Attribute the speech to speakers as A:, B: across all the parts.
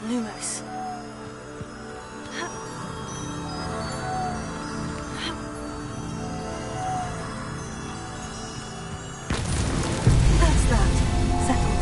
A: Lumos. That's that. Settled.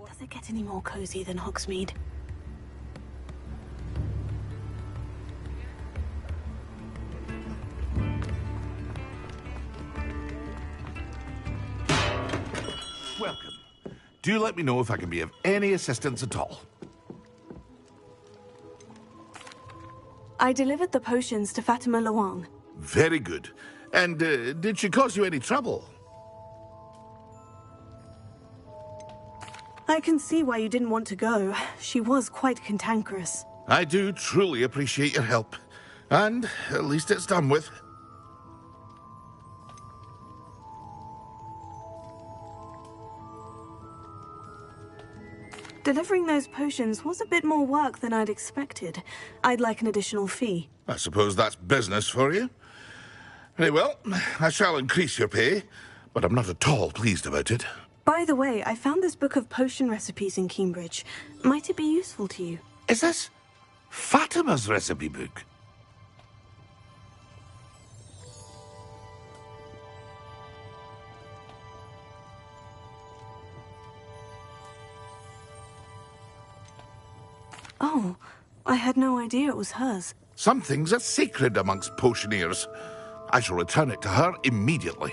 A: Does it get any more cozy than Hogsmeade?
B: Welcome. Do let me know if I can be of any assistance at all.
A: I delivered the potions to Fatima Luang.
B: Very good. And did she cause you any trouble?
A: I can see why you didn't want to go. She was quite cantankerous.
B: I do truly appreciate your help. And at least it's done with.
A: Delivering those potions was a bit more work than I'd expected. I'd like an additional fee.
B: I suppose that's business for you. Very well, I shall increase your pay, but I'm not at all pleased about it.
A: By the way, I found this book of potion recipes in Cambridge. Might it be useful to you?
B: Is this Fatima's recipe book?
A: Oh, I had no idea it was hers.
B: Some things are sacred amongst potioneers. I shall return it to her immediately.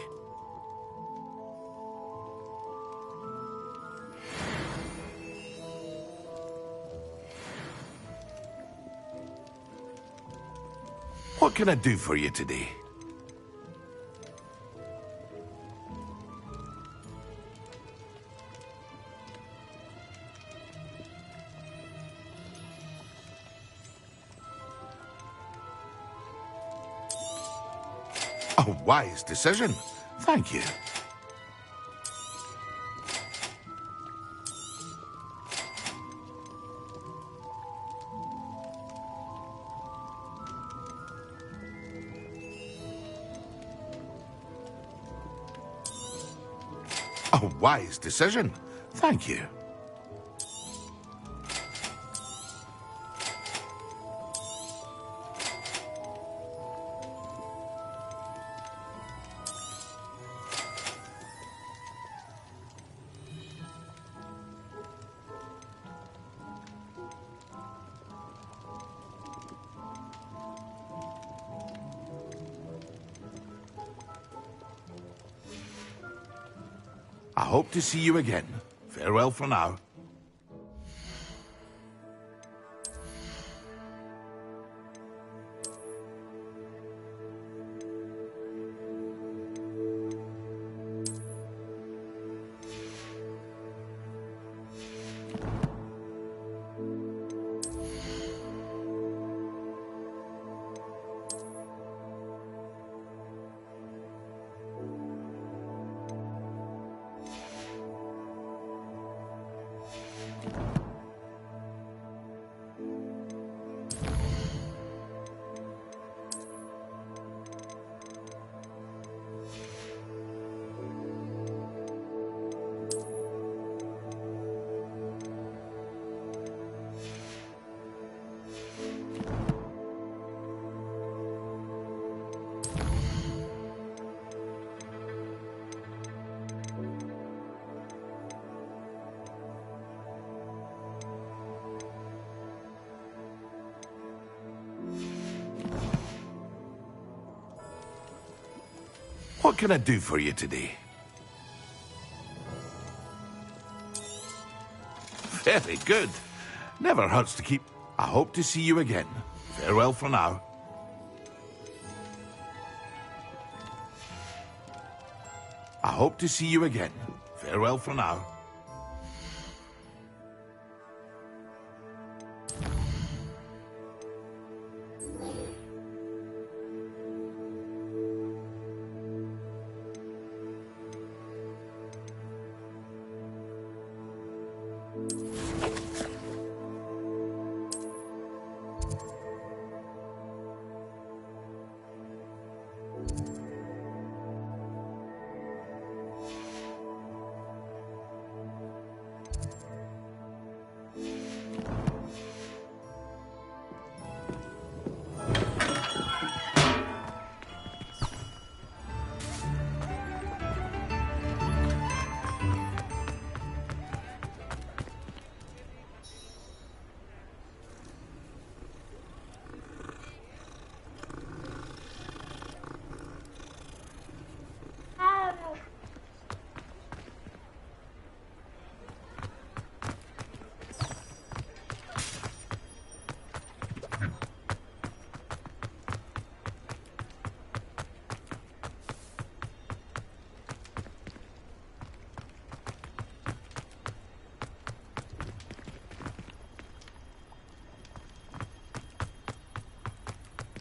B: What can I do for you today? A wise decision. Thank you. A wise decision. Thank you. I hope to see you again. Farewell for now. What can I do for you today? Very good. Never hurts to keep. I hope to see you again. Farewell for now. hope to see you again. Farewell for now.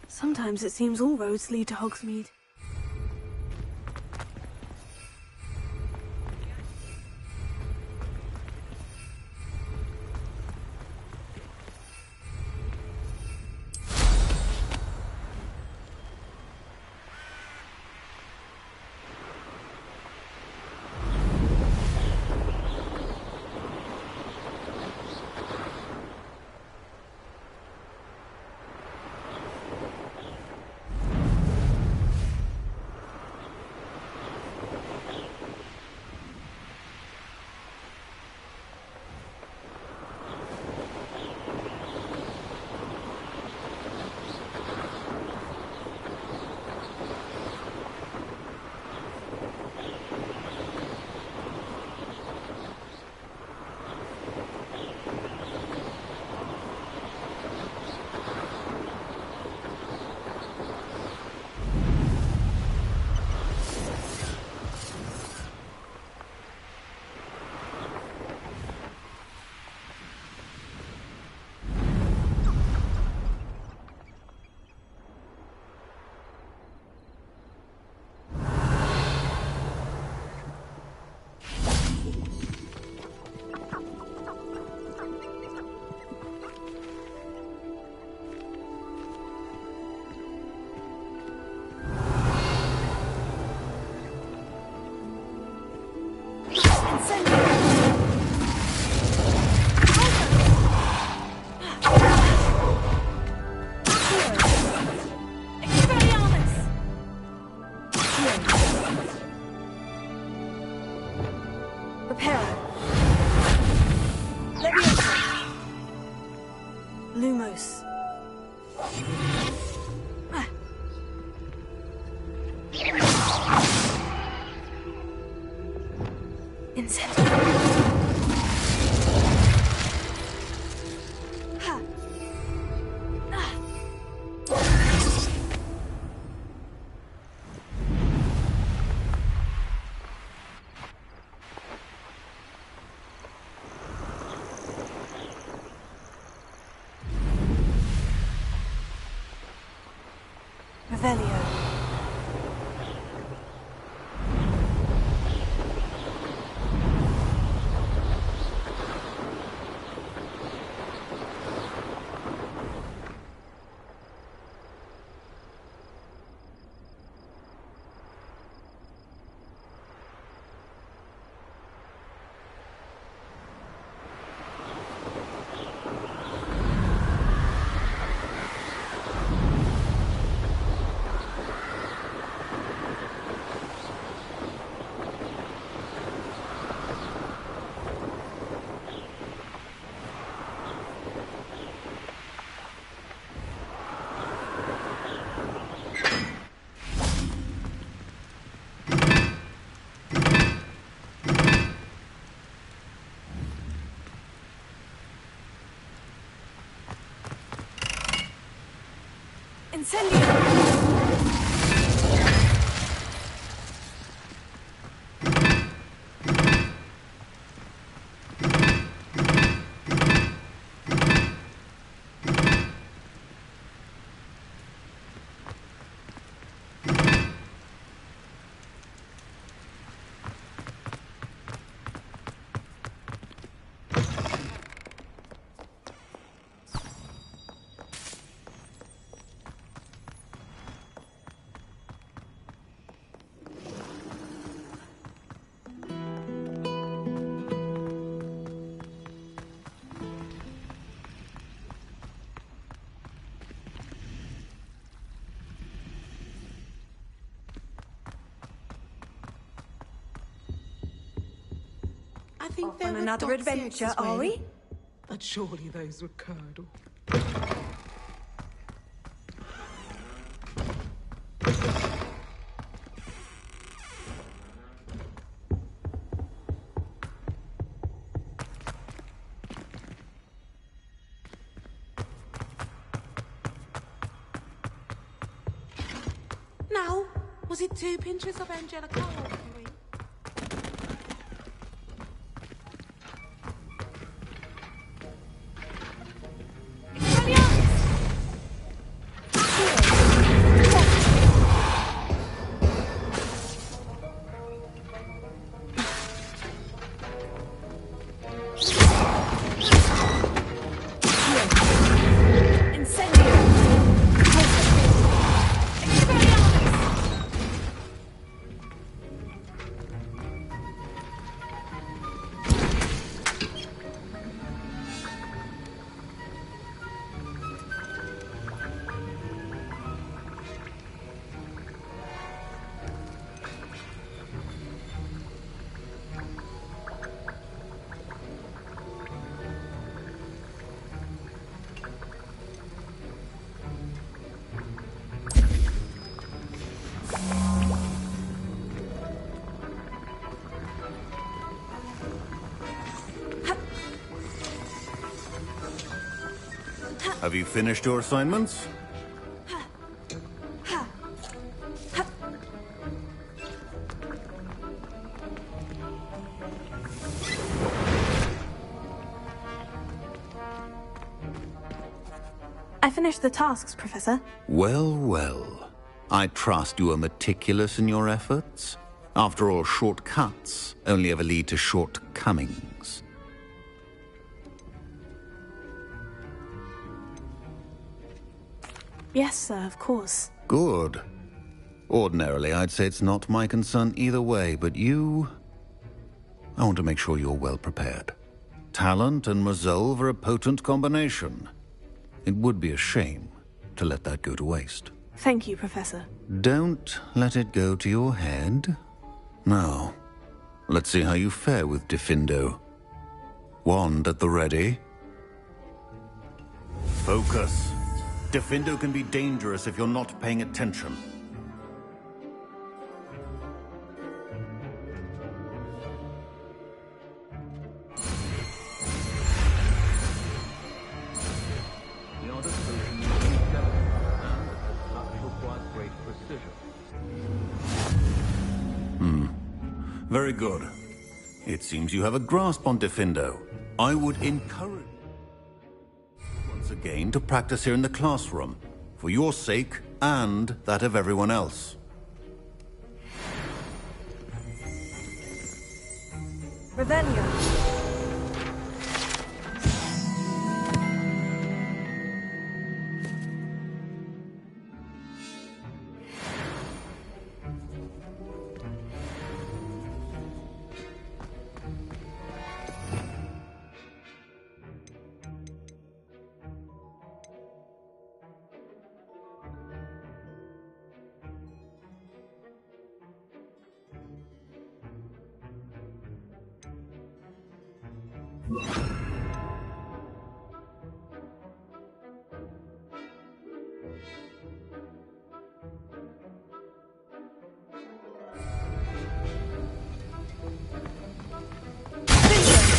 A: Sometimes it seems all roads lead to Hogsmeade. Lumos. Revelio. Incendio!
C: I think
D: Off
C: there
D: on
C: were
D: another
C: dots
D: adventure,
C: as well.
D: are we?
C: But surely those were curdle. Now, was it 2 pinches of Angelica or 3?
E: Have you finished your assignments?
A: I finished the tasks, Professor.
E: Well, well. I trust you are meticulous in your efforts. After all, shortcuts only ever lead to shortcomings.
A: Yes, sir, of course.
E: Good. Ordinarily, I'd say it's not my concern either way, but you... I want to make sure you're well prepared. Talent and resolve are a potent combination. It would be a shame to let that go to waste.
A: Thank you, Professor.
E: Don't let it go to your head. Now, let's see how you fare with Diffindo. Wand at the ready. Focus. Diffindo can be dangerous if you're not paying attention.
F: The art of potion is delicate, and as such requires great precision.
E: Very good. It seems you have a grasp on Diffindo. I would encourage once again to practice here in the classroom, for your sake and that of everyone else.
D: Revelio.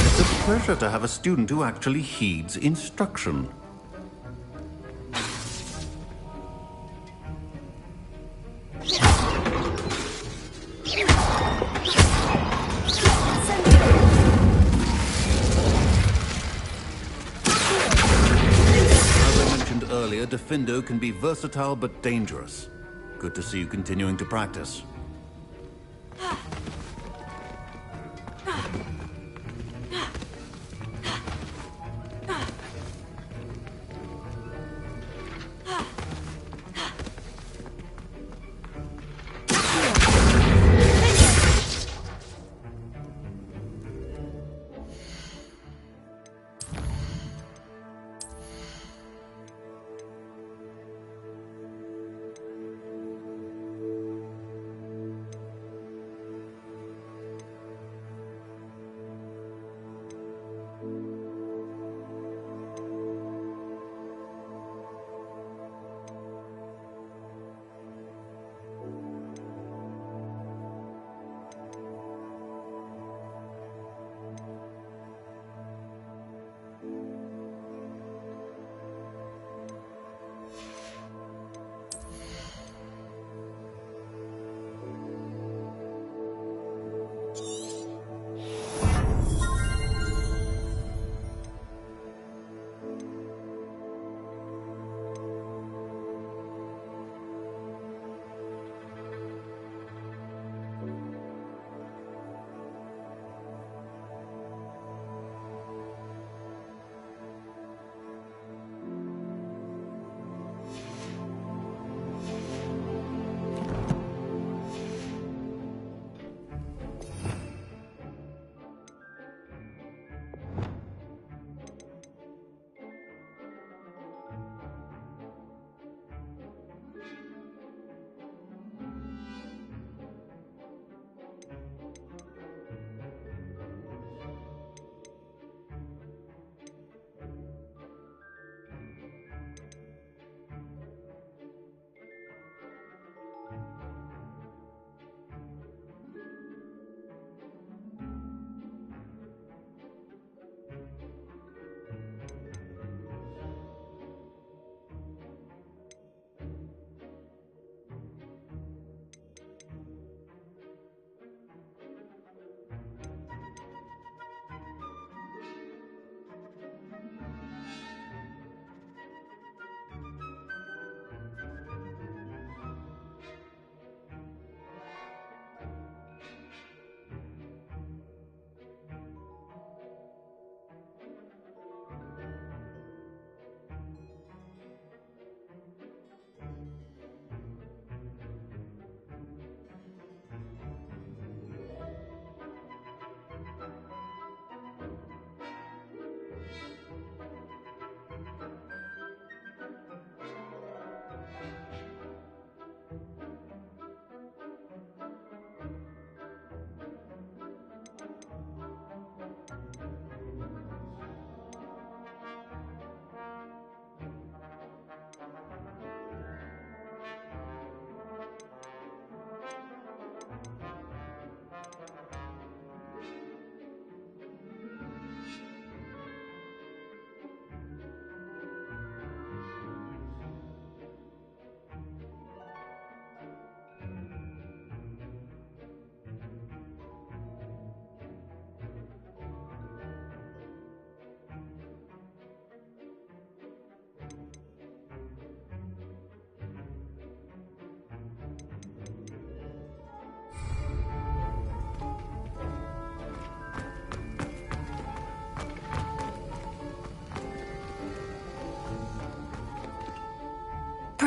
E: It's a pleasure to have a student who actually heeds instruction. As I mentioned earlier, Diffindo can be versatile but dangerous. Good to see you continuing to practice.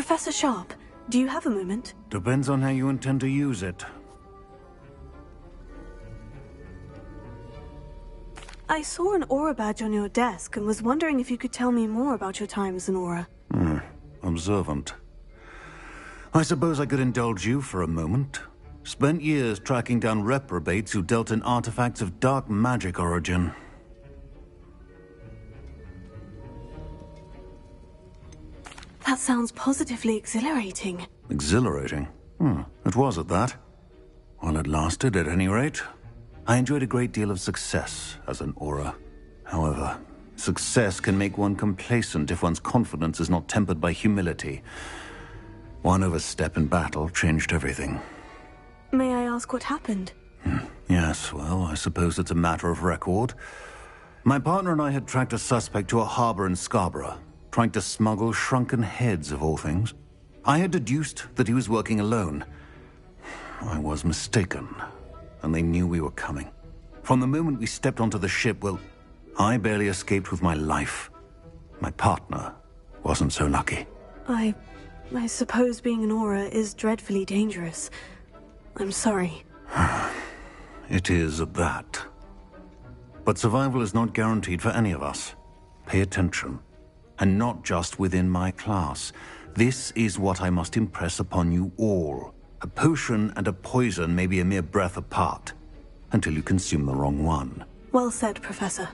A: Professor Sharp, do you have a moment?
E: Depends on how you intend to use it.
A: I saw an aura badge on your desk and was wondering if you could tell me more about your time as an aura.
E: Observant. I suppose I could indulge you for a moment. Spent years tracking down reprobates who dealt in artifacts of dark magic origin.
A: That sounds positively exhilarating.
E: Exhilarating? It was at that. While it lasted, at any rate. I enjoyed a great deal of success as an aura. However, success can make one complacent if one's confidence is not tempered by humility. One overstep in battle changed everything.
A: May I ask what happened?
E: Yes, well, I suppose it's a matter of record. My partner and I had tracked a suspect to a harbor in Scarborough, trying to smuggle shrunken heads of all things. I had deduced that he was working alone. I was mistaken, and they knew we were coming. From the moment we stepped onto the ship, well, I barely escaped with my life. My partner wasn't so lucky.
A: I suppose being an aura is dreadfully dangerous. I'm sorry.
E: It is at that. But survival is not guaranteed for any of us. Pay attention. And not just within my class. This is what I must impress upon you all. A potion and a poison may be a mere breath apart, until you consume the wrong one.
A: Well said, Professor.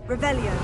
D: Revelio.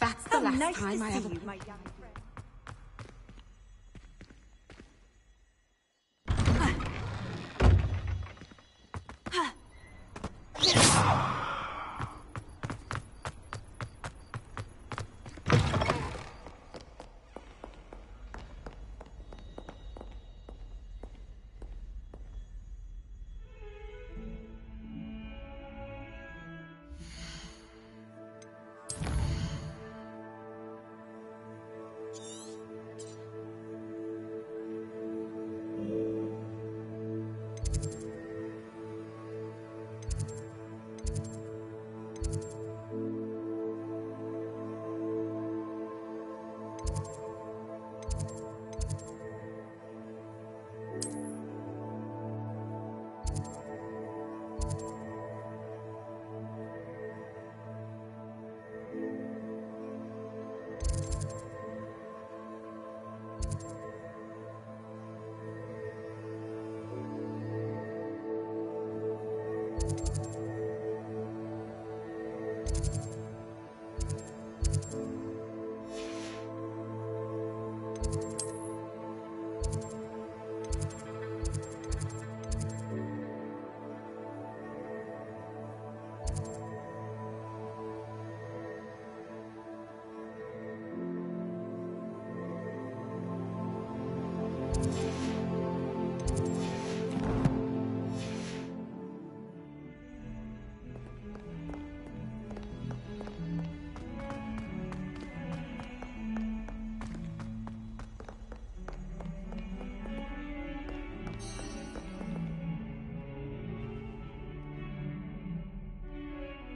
C: That's the last time I ever...
D: my young friend.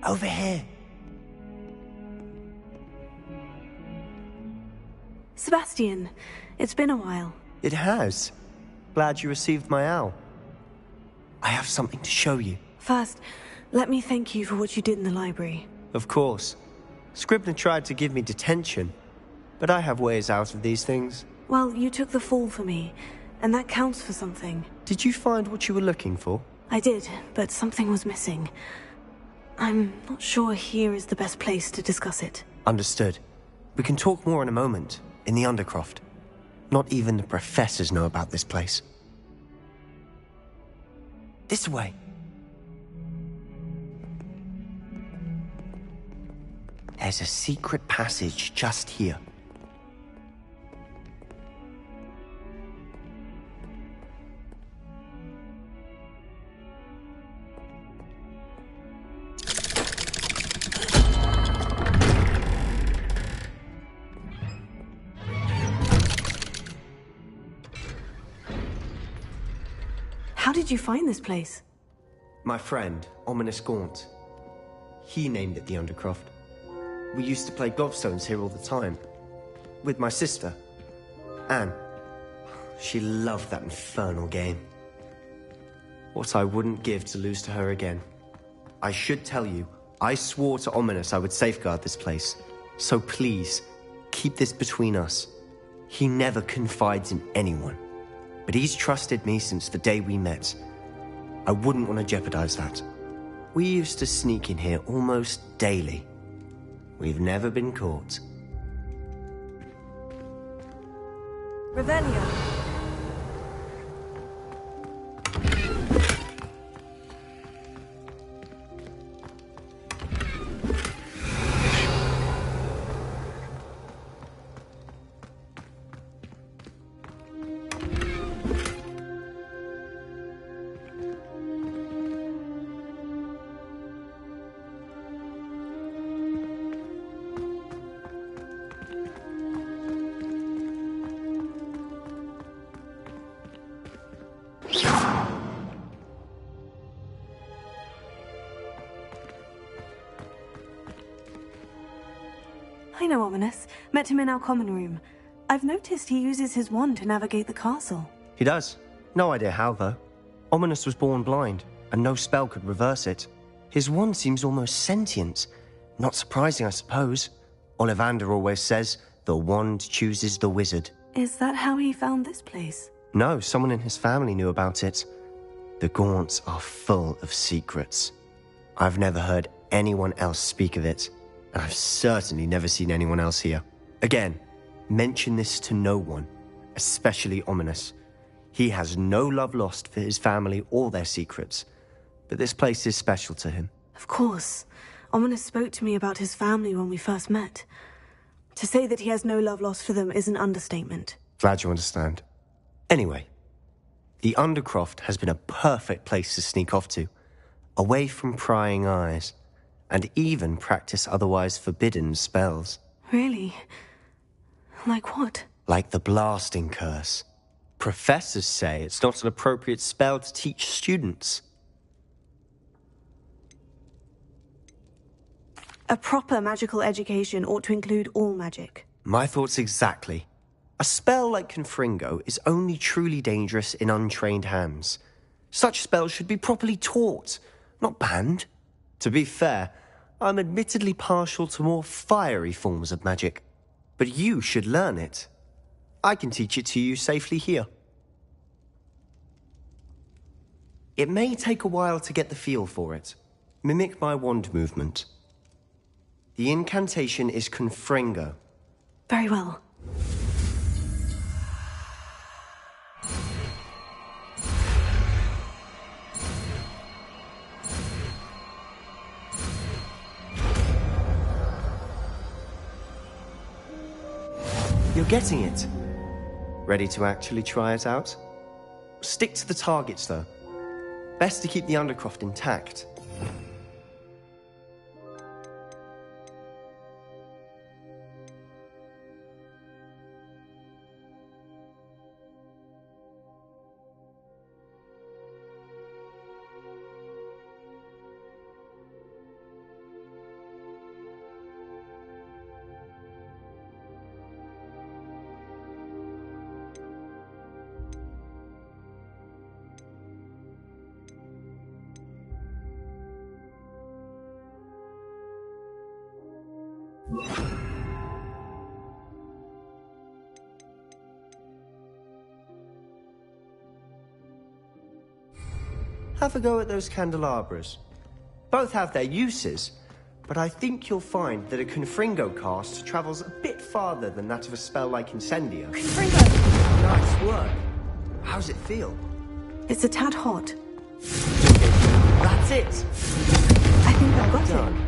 G: Over here.
A: Sebastian, it's been a while.
G: It has. Glad you received my owl. I have something to show you.
A: First, let me thank you for what you did in the library.
G: Of course. Scribner tried to give me detention, but I have ways out of these things.
A: Well, you took the fall for me, and that counts for something.
G: Did you find what you were looking for?
A: I did, but something was missing. I'm not sure here is the best place to discuss it.
G: Understood. We can talk more in a moment, in the Undercroft. Not even the professors know about this place. This way. There's a secret passage just here.
A: How did you find this place?
G: My friend, Ominous Gaunt. He named it the Undercroft. We used to play gobstones here all the time. With my sister, Anne. She loved that infernal game. What I wouldn't give to lose to her again. I should tell you, I swore to Ominous I would safeguard this place. So please, keep this between us. He never confides in anyone. But he's trusted me since the day we met. I wouldn't want to jeopardize that. We used to sneak in here almost daily. We've never been caught.
D: Ravenia.
A: I know Ominous. Met him in our common room. I've noticed he uses his wand to navigate the castle.
G: He does. No idea how, though. Ominous was born blind, and no spell could reverse it. His wand seems almost sentient. Not surprising, I suppose. Ollivander always says, the wand chooses the wizard.
A: Is that how he found this place?
G: No, someone in his family knew about it. The Gaunts are full of secrets. I've never heard anyone else speak of it, and I've certainly never seen anyone else here. Again, mention this to no one, especially Ominous. He has no love lost for his family or their secrets, but this place is special to him.
A: Of course. Ominous spoke to me about his family when we first met. To say that he has no love lost for them is an understatement.
G: Glad you understand. Anyway, the Undercroft has been a perfect place to sneak off to, away from prying eyes, and even practice otherwise forbidden spells.
A: Really? Like what?
G: Like the blasting curse. Professors say it's not an appropriate spell to teach students.
A: A proper magical education ought to include all magic.
G: My thoughts exactly. A spell like Confringo is only truly dangerous in untrained hands. Such spells should be properly taught, not banned. To be fair, I'm admittedly partial to more fiery forms of magic. But you should learn it. I can teach it to you safely here. It may take a while to get the feel for it. Mimic my wand movement. The incantation is Confringo.
A: Very well.
G: You're getting it. Ready to actually try it out? Stick to the targets, though. Best to keep the Undercroft intact. Have a go at those candelabras. Both have their uses, but I think you'll find that a Confringo cast travels a bit farther than that of a spell like Incendio.
D: Confringo!
G: Nice work. How's it feel?
A: It's a tad hot.
G: That's it!
A: I think I've got it.
G: Done.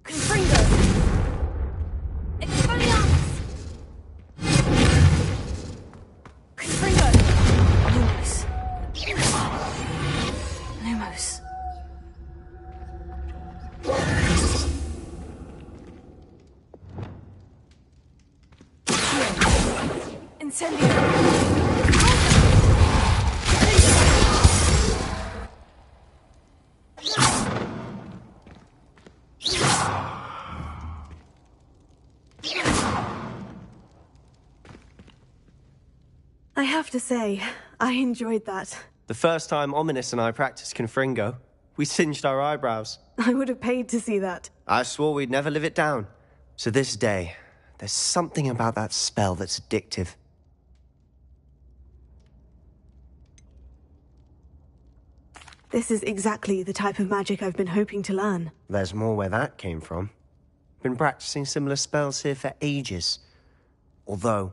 D: Confringo! Expelliarmus! Confringo!
A: Lumos. Lumos.
D: Incendio!
A: I have to say, I enjoyed that.
G: The first time Ominous and I practiced Confringo, we singed our eyebrows.
A: I would have paid to see that.
G: I swore we'd never live it down. So this day, there's something about that spell that's addictive.
A: This is exactly the type of magic I've been hoping to learn.
G: There's more where that came from. Been practicing similar spells here for ages. Although,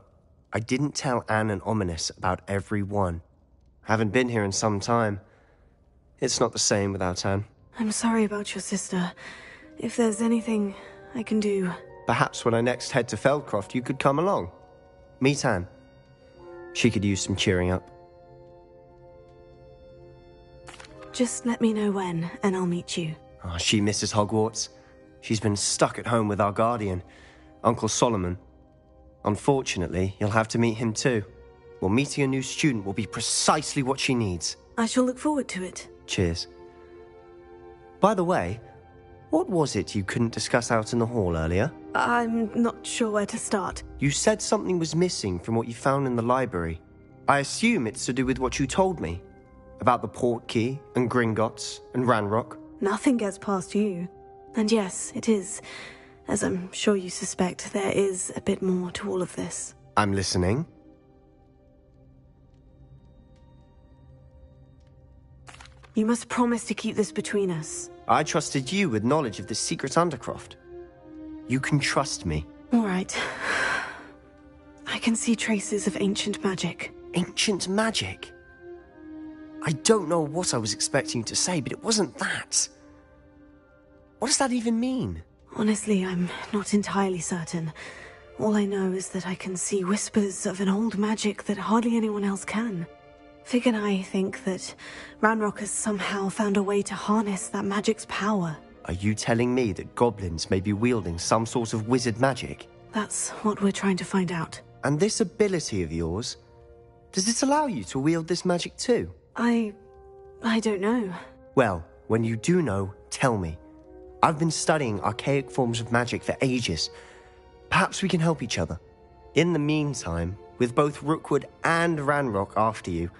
G: I didn't tell Anne and Ominous about every one. Haven't been here in some time. It's not the same without Anne.
A: I'm sorry about your sister. If there's anything I can do...
G: Perhaps when I next head to Feldcroft, you could come along. Meet Anne. She could use some cheering up.
A: Just let me know when, and I'll meet you.
G: Oh, she misses Hogwarts. She's been stuck at home with our guardian, Uncle Solomon. Unfortunately, you'll have to meet him too. Well, meeting a new student will be precisely what she needs.
A: I shall look forward to it.
G: Cheers. By the way, what was it you couldn't discuss out in the hall earlier?
A: I'm not sure where to start.
G: You said something was missing from what you found in the library. I assume it's to do with what you told me. About the Portkey, and Gringotts, and Ranrock.
A: Nothing gets past you. And yes, it is. As I'm sure you suspect, there is a bit more to all of this.
G: I'm listening.
A: You must promise to keep this between us.
G: I trusted you with knowledge of the secret Undercroft. You can trust me.
A: All right. I can see traces of ancient magic.
G: Ancient magic? I don't know what I was expecting you to say, but it wasn't that. What does that even mean?
A: Honestly, I'm not entirely certain. All I know is that I can see whispers of an old magic that hardly anyone else can. Fig and I think that Ranrock has somehow found a way to harness that magic's power.
G: Are you telling me that goblins may be wielding some sort of wizard magic?
A: That's what we're trying to find out.
G: And this ability of yours, does it allow you to wield this magic too?
A: I don't know.
G: Well, when you do know, tell me. I've been studying archaic forms of magic for ages. Perhaps we can help each other. In the meantime, with both Rookwood and Ranrock after you,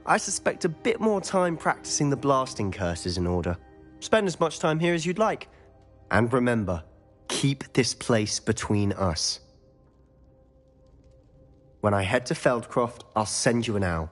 G: I suspect a bit more time practicing the blasting curse is in order. Spend as much time here as you'd like. And remember, keep this place between us. When I head to Feldcroft, I'll send you an owl.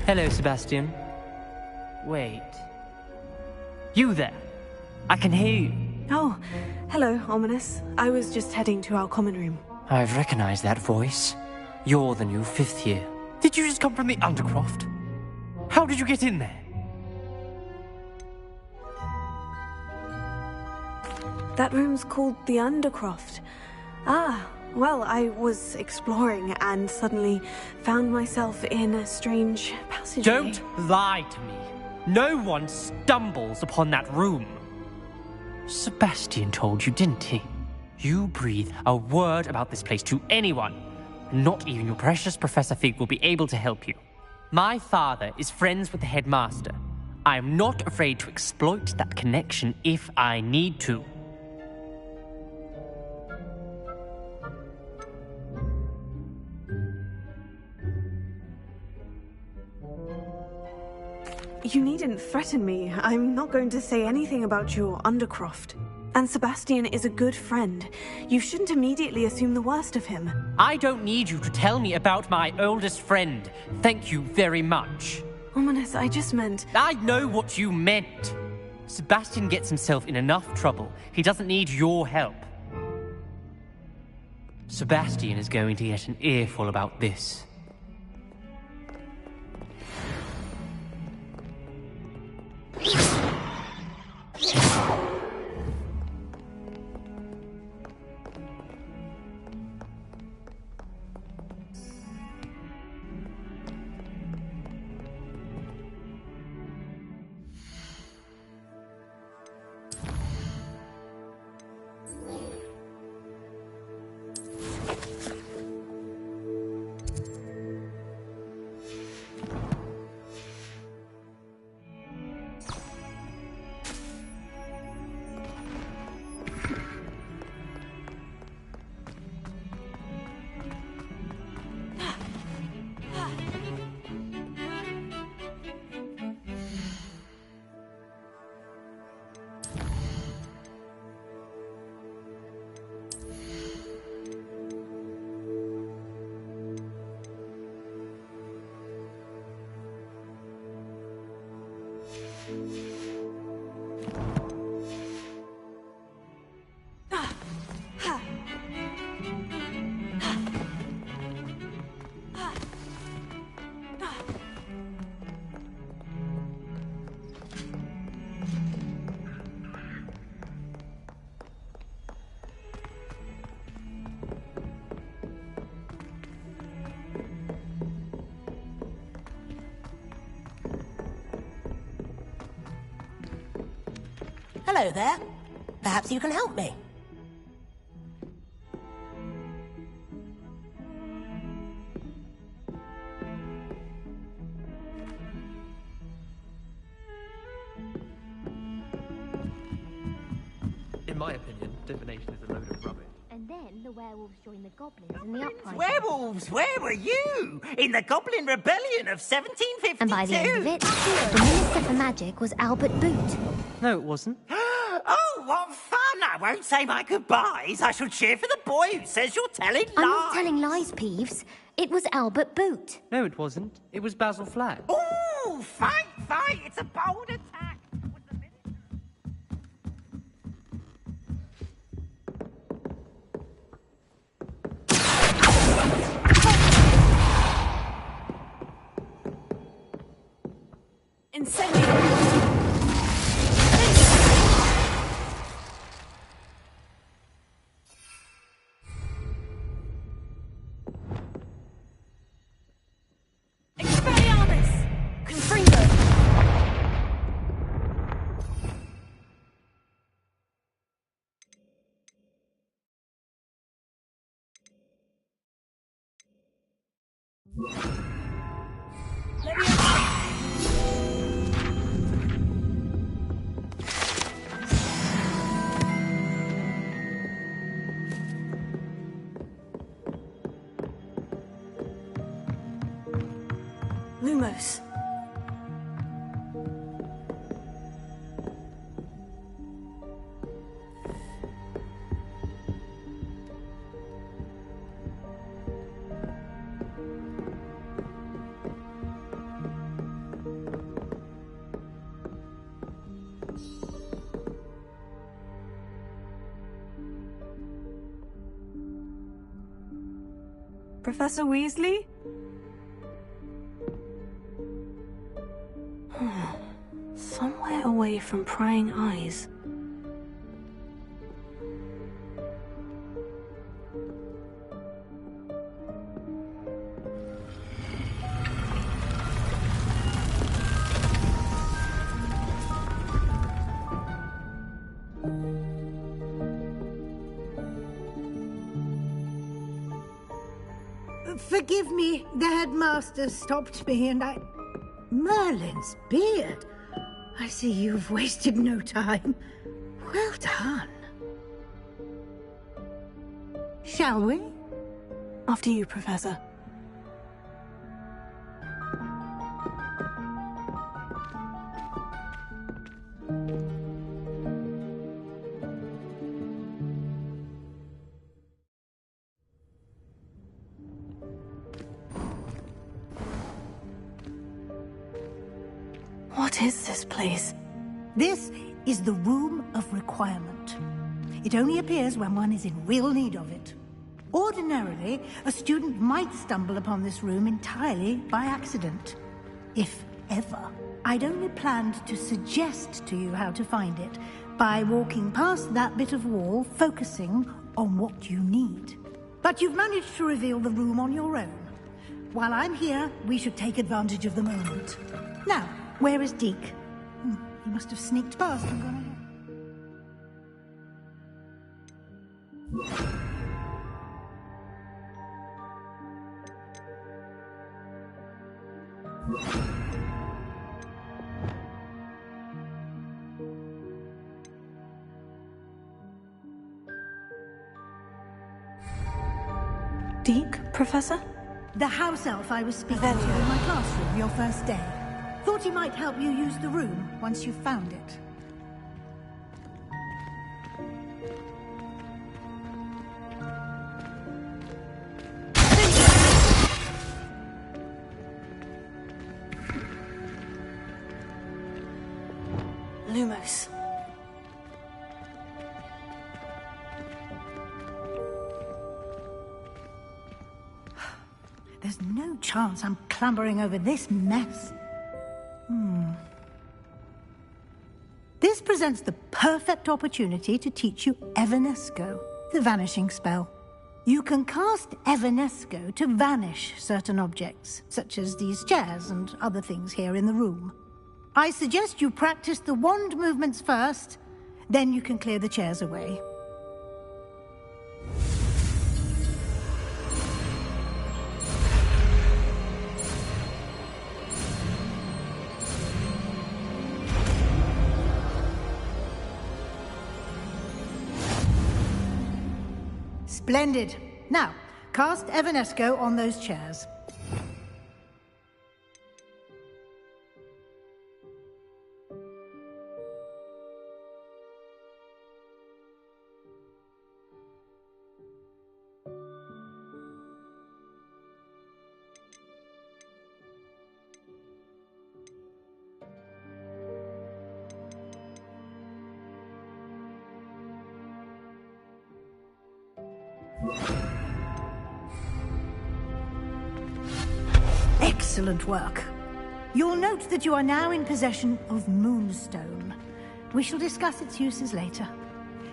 H: Hello, Sebastian. Wait. You there? I can hear you.
A: Oh, hello, Ominous. I was just heading to our common room.
H: I've recognized that voice. You're the new 5th year. Did you just come from the Undercroft? How did you get in there?
A: That room's called the Undercroft. Ah, well, I was exploring and suddenly found myself in a strange passageway.
H: Don't lie to me. No one stumbles upon that room. Sebastian told you, didn't he? You breathe a word about this place to anyone. Not even your precious Professor Fig will be able to help you. My father is friends with the headmaster. I am not afraid to exploit that connection if I need to.
A: You needn't threaten me. I'm not going to say anything about your Undercroft. And Sebastian is a good friend. You shouldn't immediately assume the worst of him.
H: I don't need you to tell me about my oldest friend. Thank you very much.
A: Ominous, I just meant...
H: I know what you meant. Sebastian gets himself in enough trouble. He doesn't need your help. Sebastian is going to get an earful about this.
I: Hello there. Perhaps you can help me.
F: In my opinion, divination is a load of rubbish.
J: And then the werewolves joined the goblins in the uprising.
K: Werewolves, where were you? In the Goblin Rebellion of 1752.
J: And by the end of it, the Minister for Magic was Albert Boot.
H: No, it wasn't.
K: Oh, what fun! I won't say my goodbyes. I shall cheer for the boy who says you're telling lies.
J: I'm not telling lies, Peeves. It was Albert Boot.
H: No, it wasn't. It was Basil Flack.
K: Ooh, fight! It's a bold attack.
D: Incendio! Expelliarmus! Confringo!
A: Lumos. Professor Weasley? Somewhere away from prying eyes.
L: Forgive me, the headmaster stopped me and I... Merlin's beard. I see you've wasted no time. Well done. Shall we?
A: After you, Professor. What is this place?
L: This is the Room of Requirement. It only appears when one is in real need of it. Ordinarily, a student might stumble upon this room entirely by accident. If ever. I'd only planned to suggest to you how to find it by walking past that bit of wall, focusing on what you need. But you've managed to reveal the room on your own. While I'm here, we should take advantage of the moment. Now, where is Deke? He must have sneaked past and gone ahead.
A: Deke, Professor?
L: The house elf I was speaking to in my classroom your first day. Thought he might help you use the room once you found it.
A: Lumos.
L: There's no chance I'm clambering over this mess. This presents the perfect opportunity to teach you Evanesco, the vanishing spell. You can cast Evanesco to vanish certain objects, such as these chairs and other things here in the room. I suggest you practice the wand movements first, then you can clear the chairs away. Splendid. Now, cast Evanesco on those chairs. Excellent work. You'll note that you are now in possession of Moonstone. We shall discuss its uses later.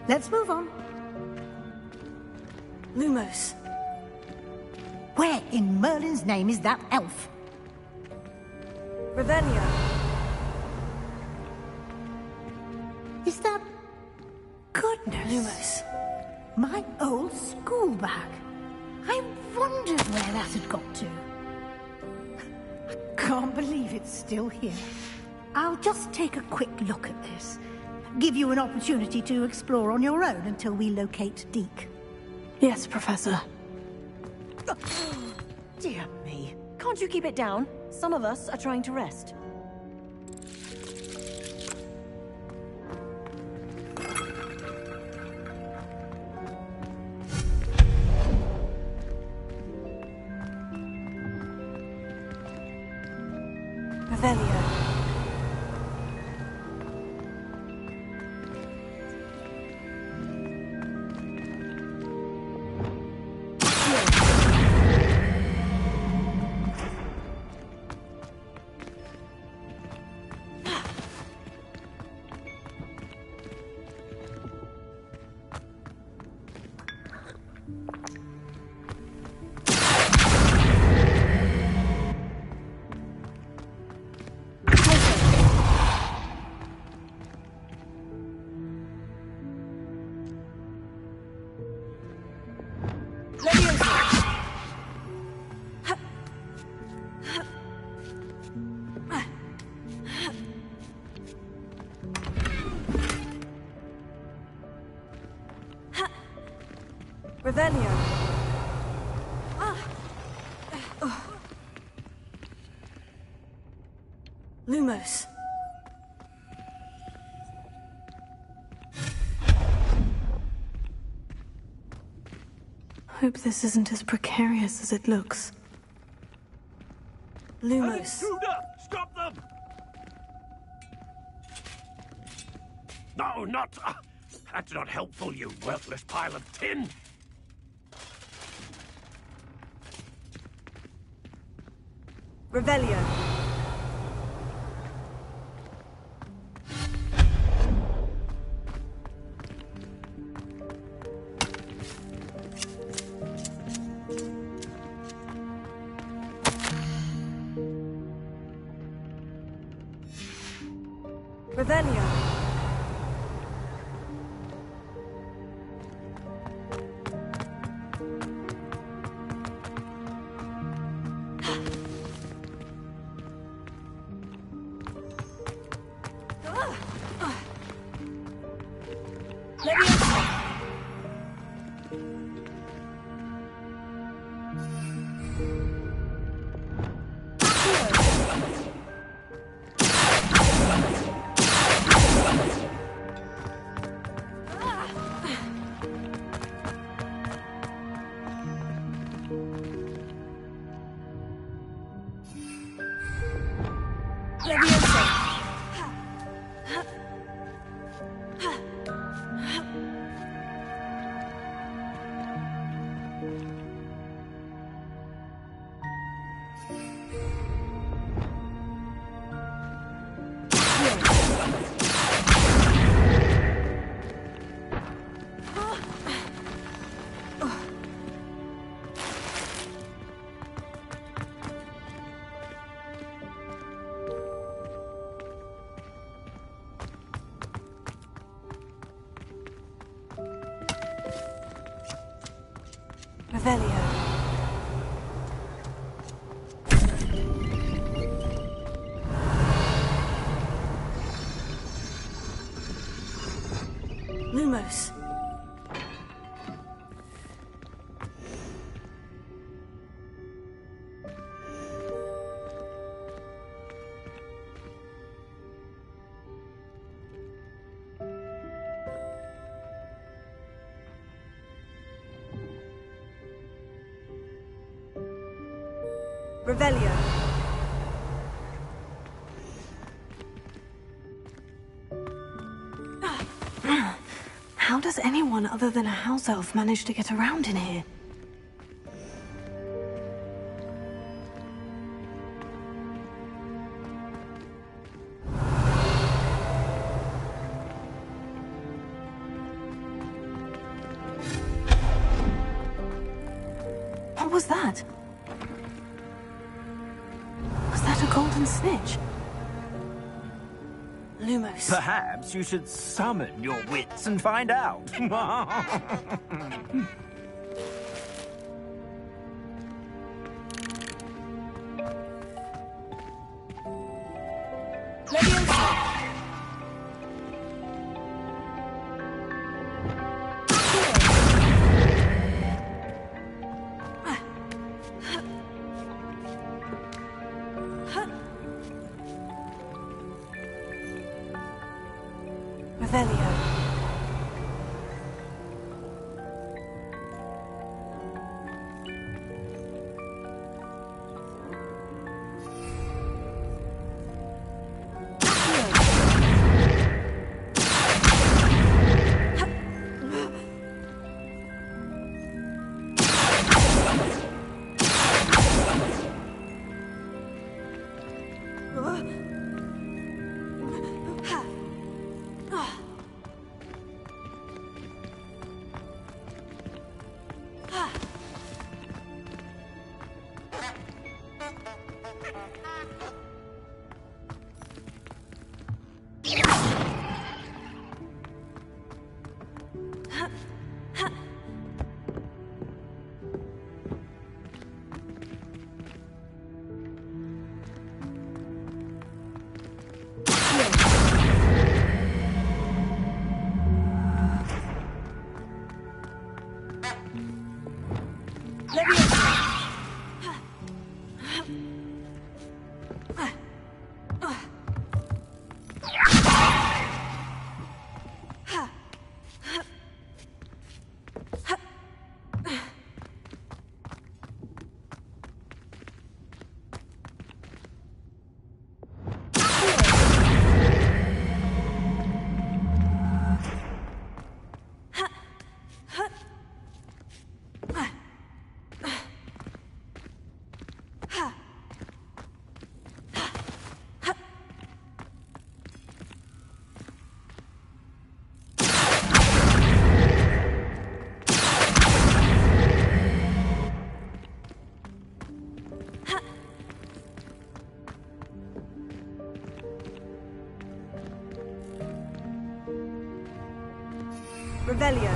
L: Let's move on.
A: Lumos.
L: Where in Merlin's name is that elf?
D: Ravenia.
L: Is that... Goodness.
A: Lumos.
L: My old school bag. I wondered where that had got to. Can't believe it's still here. I'll just take a quick look at this. Give you an opportunity to explore on your own until we locate Deke.
A: Yes, Professor.
D: Dear me. Can't you keep it down? Some of us are trying to rest.
A: Revelio.
D: Revelio.
A: Lumos. Hope this isn't as precarious as it looks. Lumos.
F: Intruder! Stop them!
M: No, not... that's not helpful, you worthless pile of tin.
A: Revelio. Revelio. Revelio. Lumos. Revelio. How does anyone other than a house elf manage to get around in here? What was that? Was that a golden snitch? Lumos.
N: Perhaps you should summon your wits and find out.
A: Revelio. Revelio.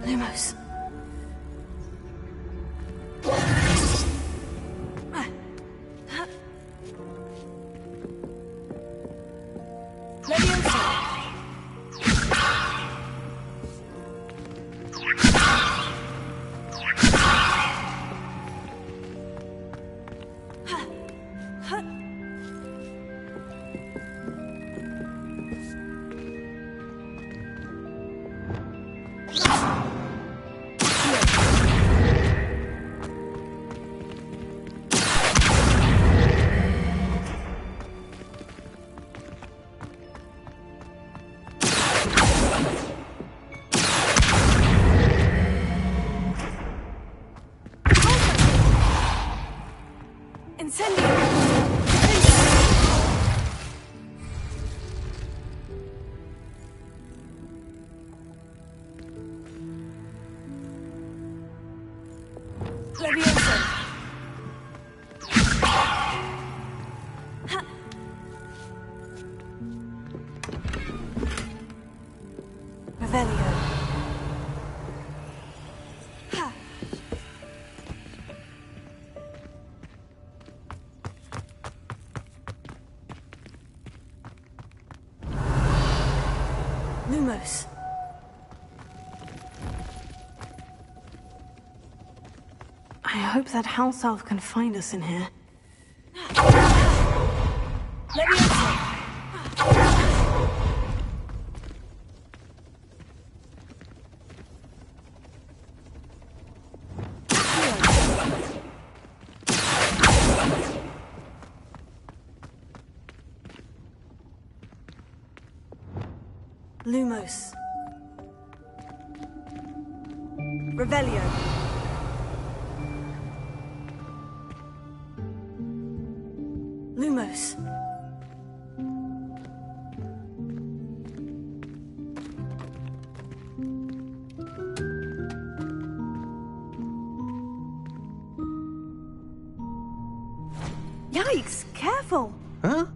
A: Lumos. Lumos. I hope that house elf can find us in here. Lumos. Revelio. Lumos. Yikes! Careful!
O: Huh?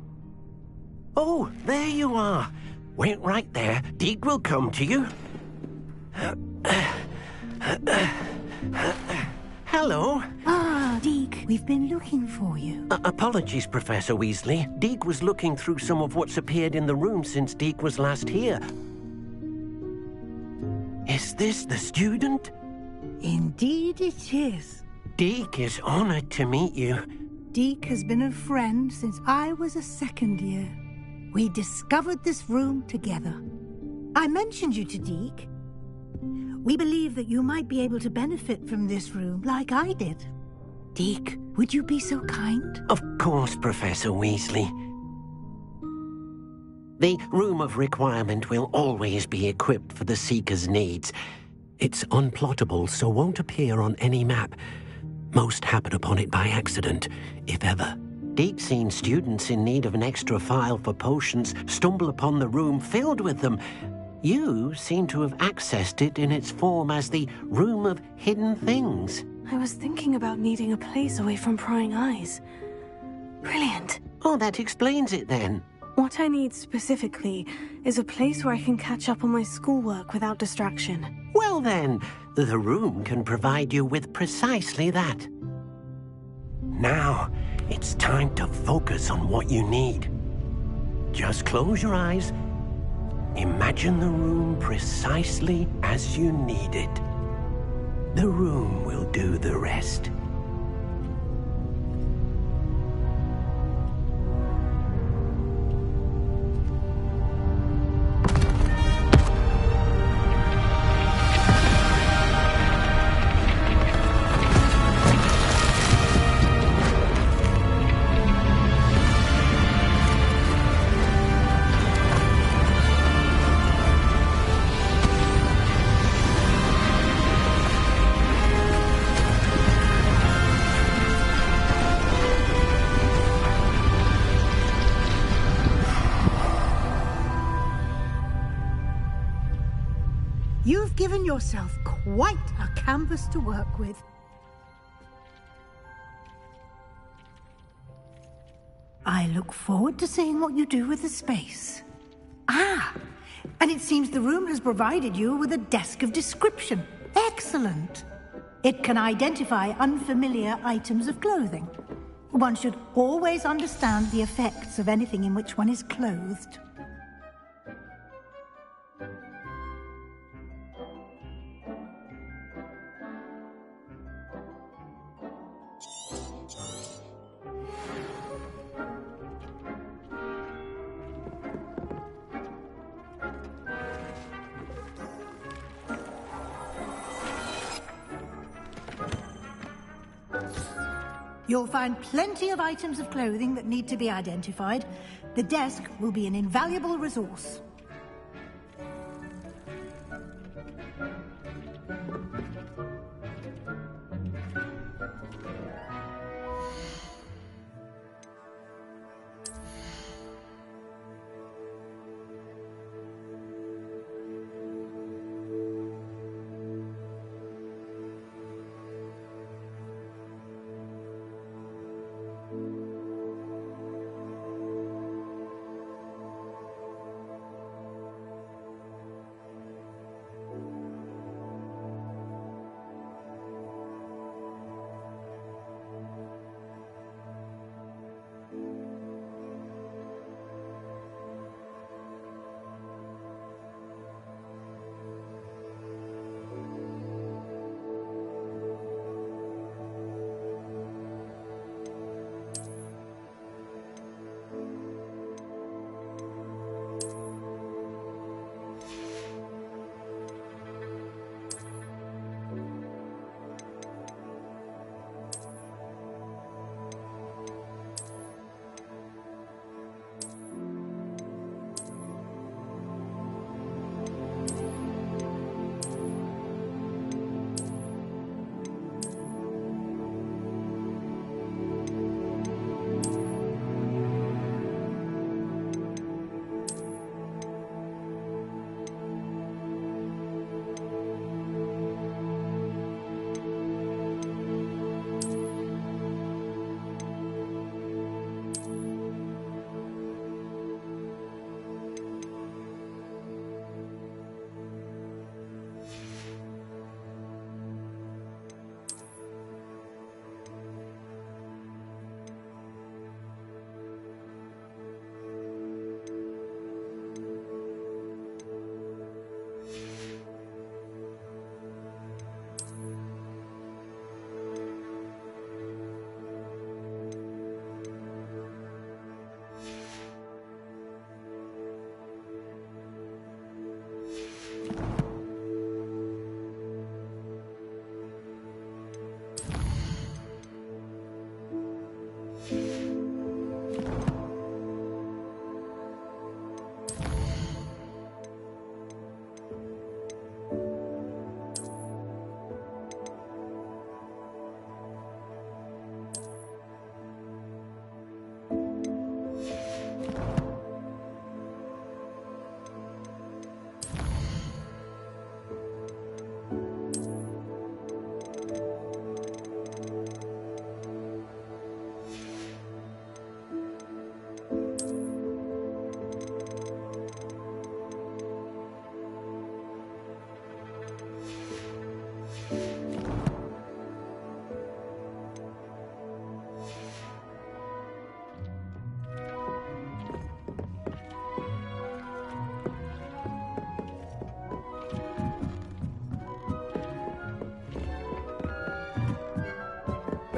O: Oh, there you are. Wait right there. Deke will come to you. Hello.
L: Ah, Deke, we've been looking for you.
O: Apologies, Professor Weasley. Deke was looking through some of what's appeared in the room since Deke was last here. Is this the student?
L: Indeed it is.
O: Deke is honored to meet you.
L: Deke has been a friend since I was a second year. We discovered this room together. I mentioned you to Deke. We believe that you might be able to benefit from this room like I did. Deke, would you be so kind?
O: Of course, Professor Weasley. The Room of Requirement will always be equipped for the Seeker's needs. It's unplottable, so won't appear on any map. Most happen upon it by accident, if ever. Deke's seen students in need of an extra file for potions stumble upon the room filled with them. You seem to have accessed it in its form as the Room of Hidden Things.
A: I was thinking about needing a place away from prying eyes. Brilliant.
O: Oh, that explains it then.
A: What I need specifically is a place where I can catch up on my schoolwork without distraction.
O: Well then, the room can provide you with precisely that. Now, it's time to focus on what you need. Just close your eyes. Imagine the room precisely as you need it. The room will do the rest.
L: You've given yourself quite a canvas to work with. I look forward to seeing what you do with the space. Ah, and it seems the room has provided you with a desk of description. Excellent. It can identify unfamiliar items of clothing. One should always understand the effects of anything in which one is clothed. You'll find plenty of items of clothing that need to be identified. The desk will be an invaluable resource.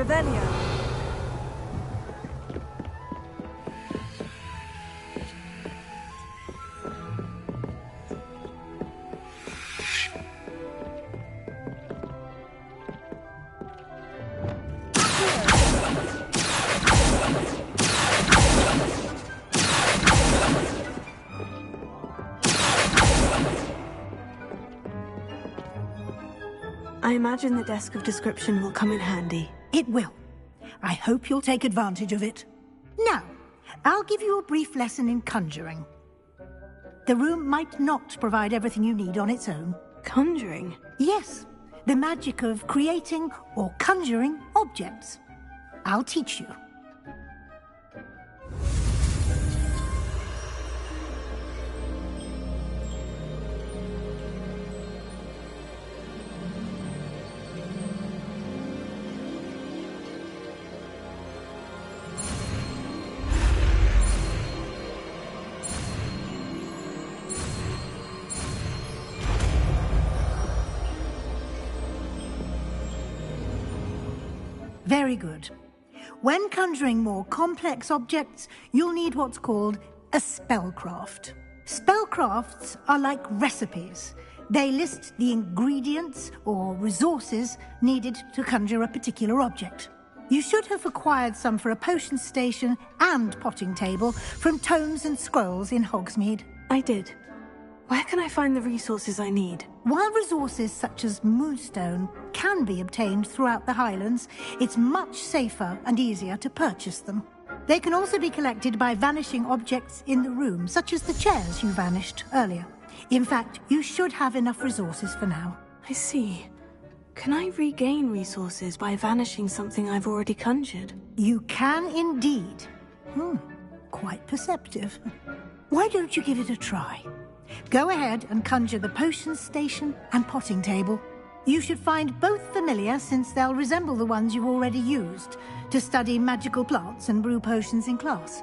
A: Revelio. I imagine the desk of description will come in handy.
L: It will. I hope you'll take advantage of it. Now, I'll give you a brief lesson in conjuring. The room might not provide everything you need on its own.
A: Conjuring?
L: Yes, the magic of creating or conjuring objects. I'll teach you. Very good. When conjuring more complex objects, you'll need what's called a spellcraft. Spellcrafts are like recipes. They list the ingredients or resources needed to conjure a particular object. You should have acquired some for a potion station and potting table from tomes and scrolls in Hogsmeade.
A: I did. Where can I find the resources I need?
L: While resources such as moonstone can be obtained throughout the Highlands, it's much safer and easier to purchase them. They can also be collected by vanishing objects in the room, such as the chairs you vanished earlier. In fact, you should have enough resources for now.
A: I see. Can I regain resources by vanishing something I've already conjured?
L: You can indeed. Quite perceptive. Why don't you give it a try? Go ahead and conjure the potion station and potting table. You should find both familiar, since they'll resemble the ones you've already used to study magical plants and brew potions in class.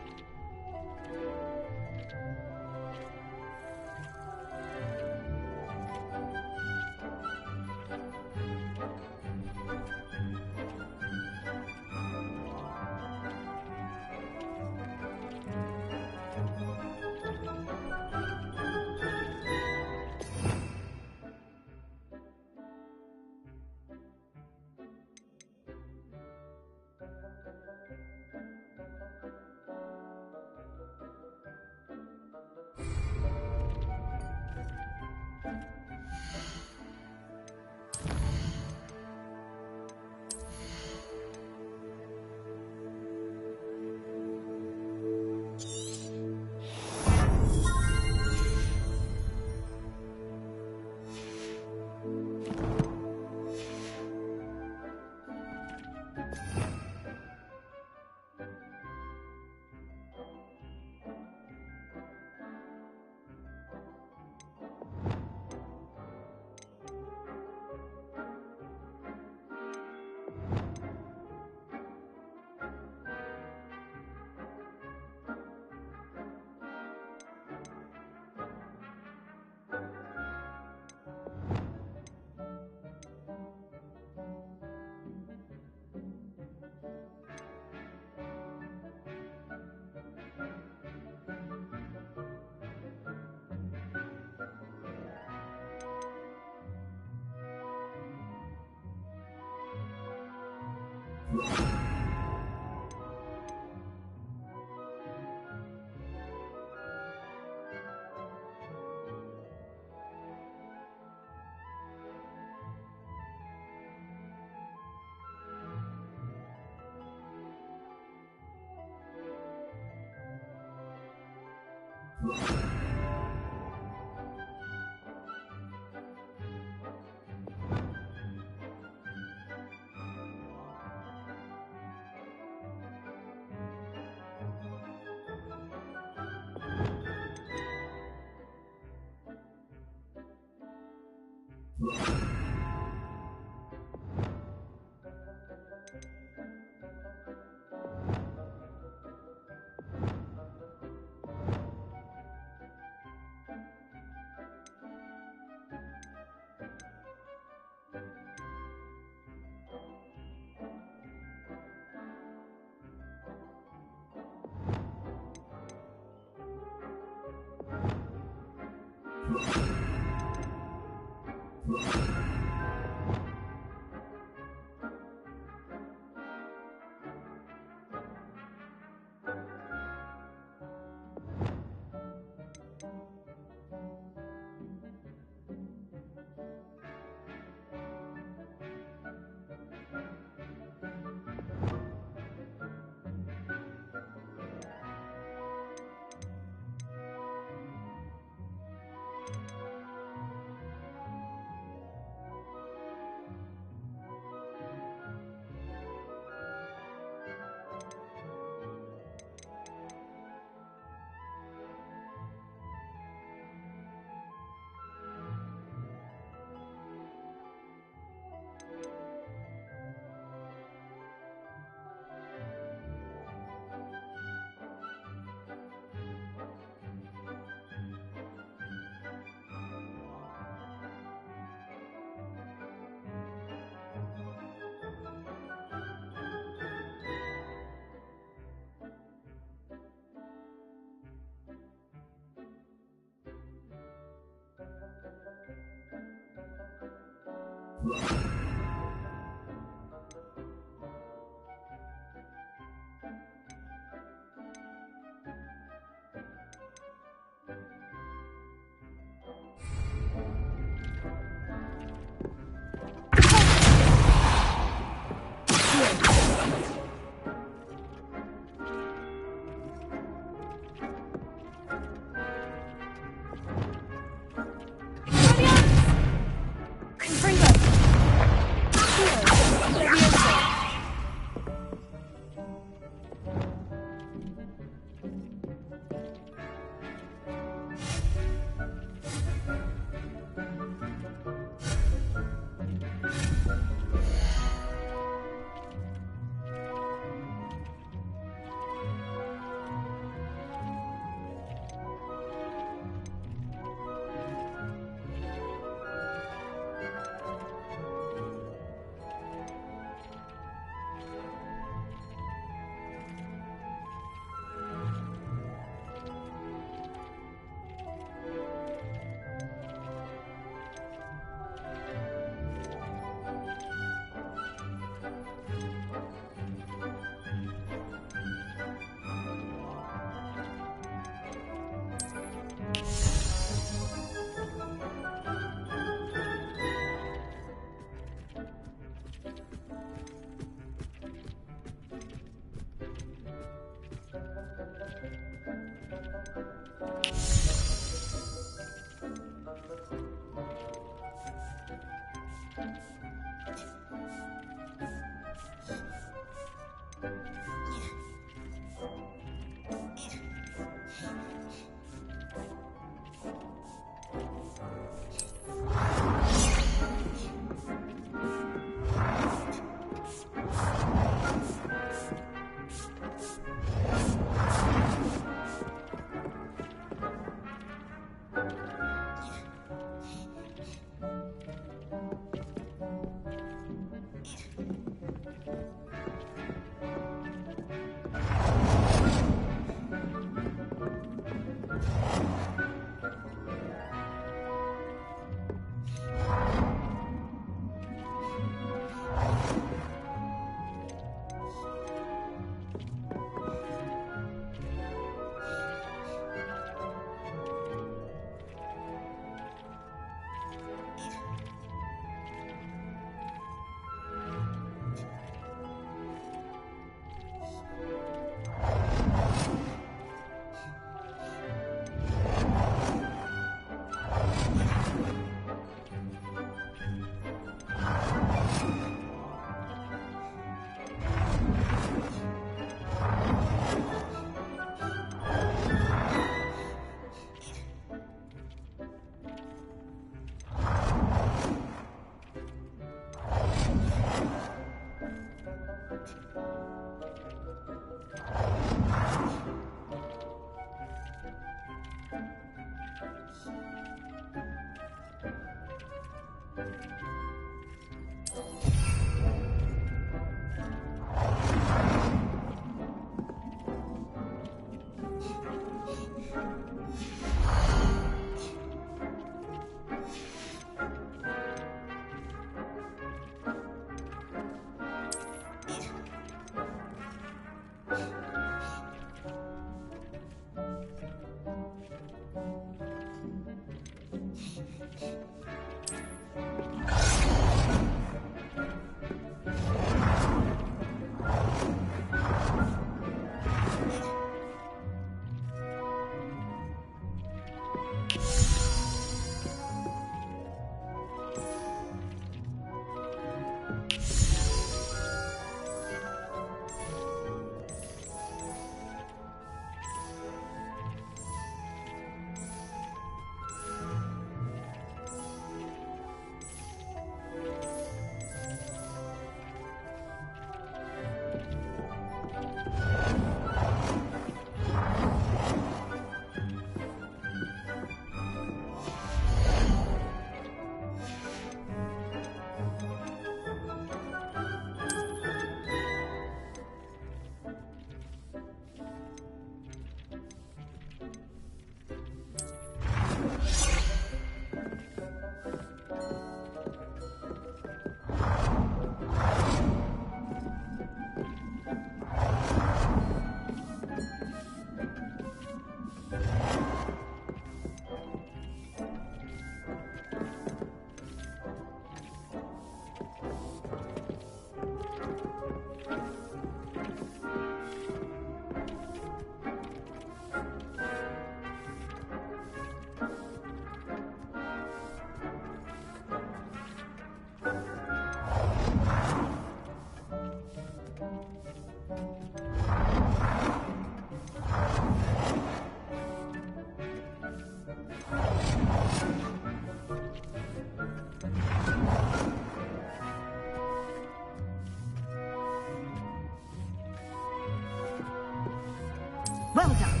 L: Well done.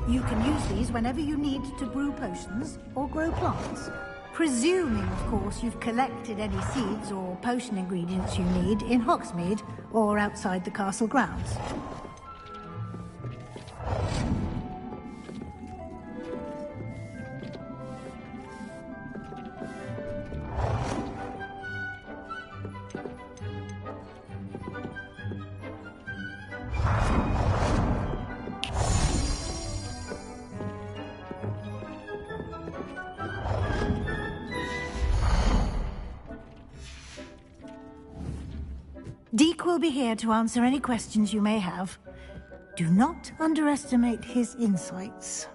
L: You can use these whenever you need to brew potions or grow plants. Presuming, of course, you've collected any seeds or potion ingredients you need in Hogsmeade or outside the castle grounds. Deke will be here to answer any questions you may have. Do not underestimate his insights.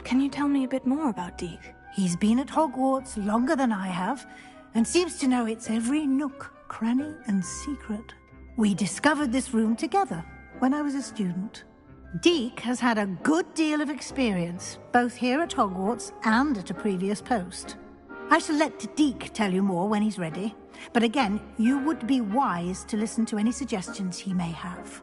A: Can you tell me a bit more about Deke?
L: He's been at Hogwarts longer than I have, and seems to know its every nook, cranny, and secret. We discovered this room together when I was a student. Deke has had a good deal of experience, both here at Hogwarts and at a previous post. I shall let Deke tell you more when he's ready. But again, you would be wise to listen to any suggestions he may have.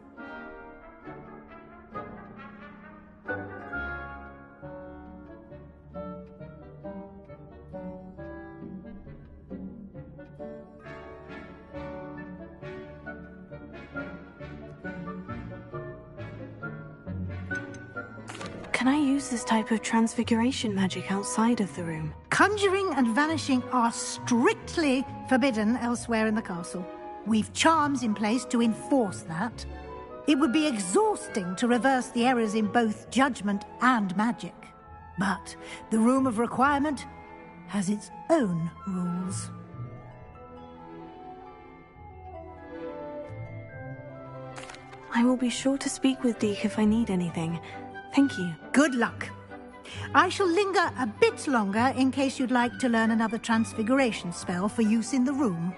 A: Can I use this type of transfiguration magic outside of the room?
L: Conjuring and vanishing are strictly forbidden elsewhere in the castle. We've charms in place to enforce that. It would be exhausting to reverse the errors in both judgment and magic. But the Room of Requirement has its own rules.
A: I will be sure to speak with Deke if I need anything. Thank you.
L: Good luck. I shall linger a bit longer in case you'd like to learn another transfiguration spell for use in the room.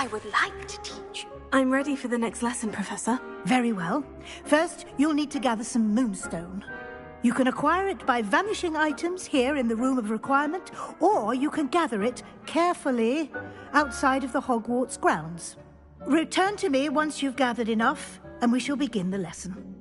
A: I would like to teach you. I'm ready for the next lesson, Professor.
L: Very well. First, you'll need to gather some moonstone. You can acquire it by vanishing items here in the Room of Requirement, or you can gather it carefully outside of the Hogwarts grounds. Return to me once you've gathered enough, and we shall begin the lesson.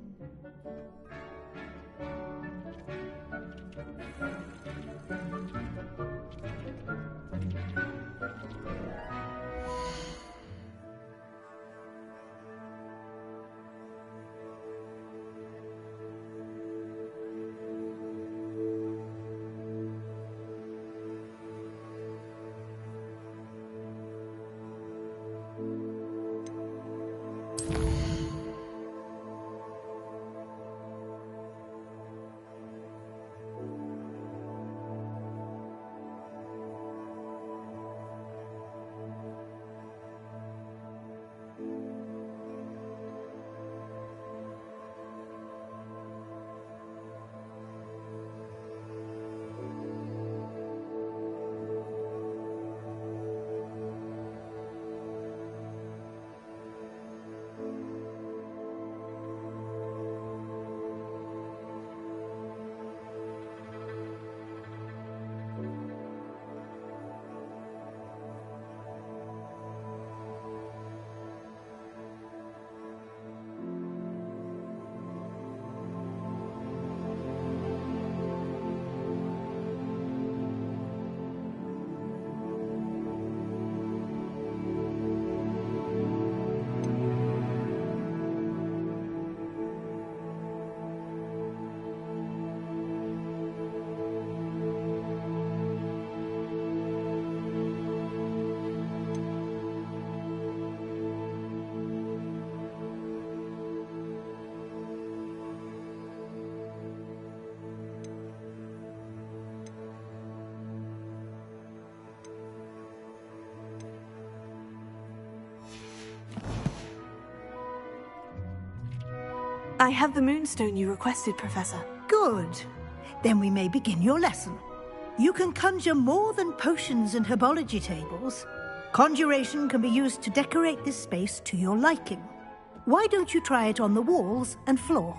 A: I have the moonstone you requested, Professor.
L: Good. Then we may begin your lesson. You can conjure more than potions and herbology tables. Conjuration can be used to decorate this space to your liking. Why don't you try it on the walls and floor?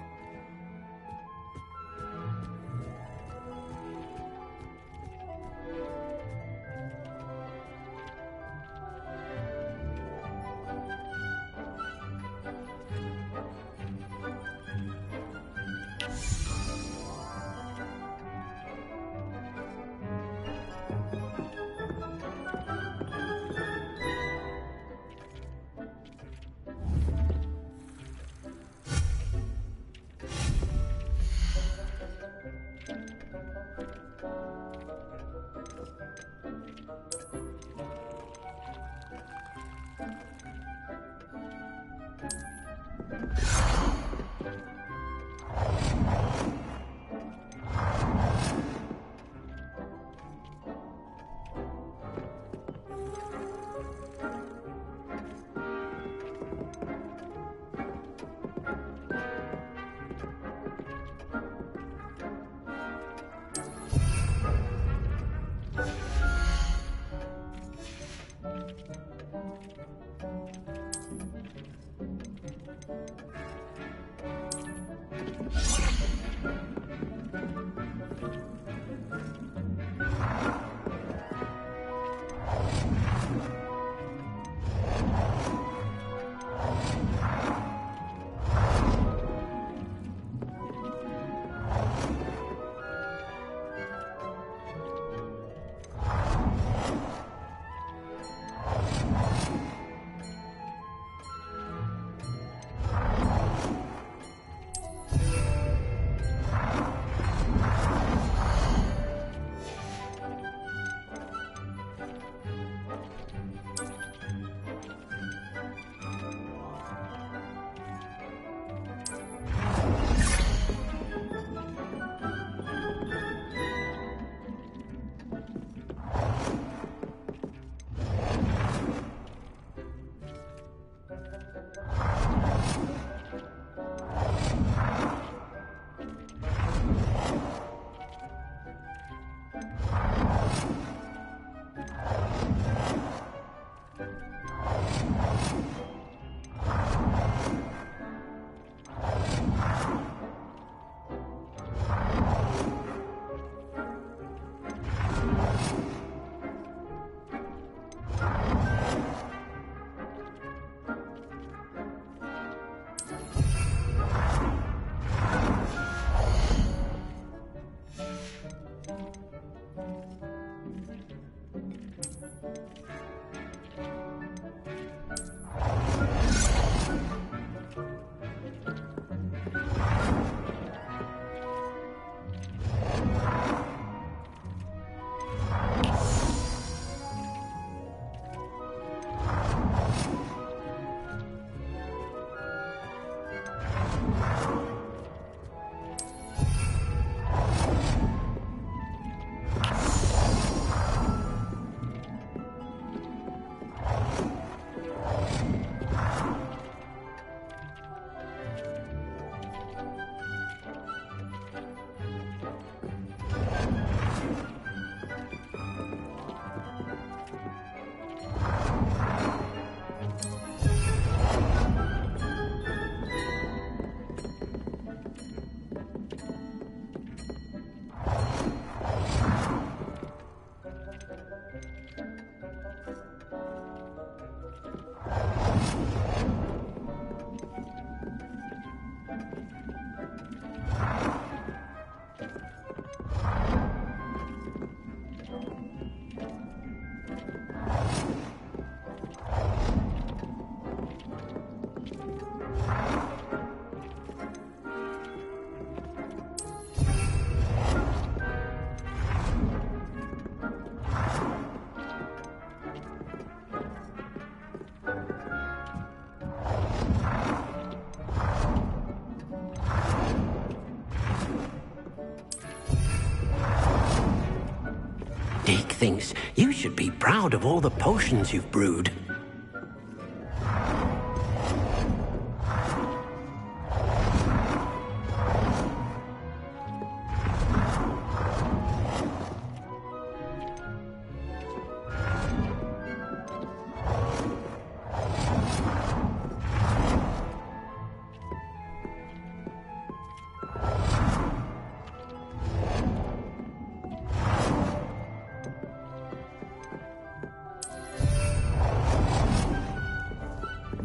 O: Deke thinks you should be proud of all the potions you've brewed.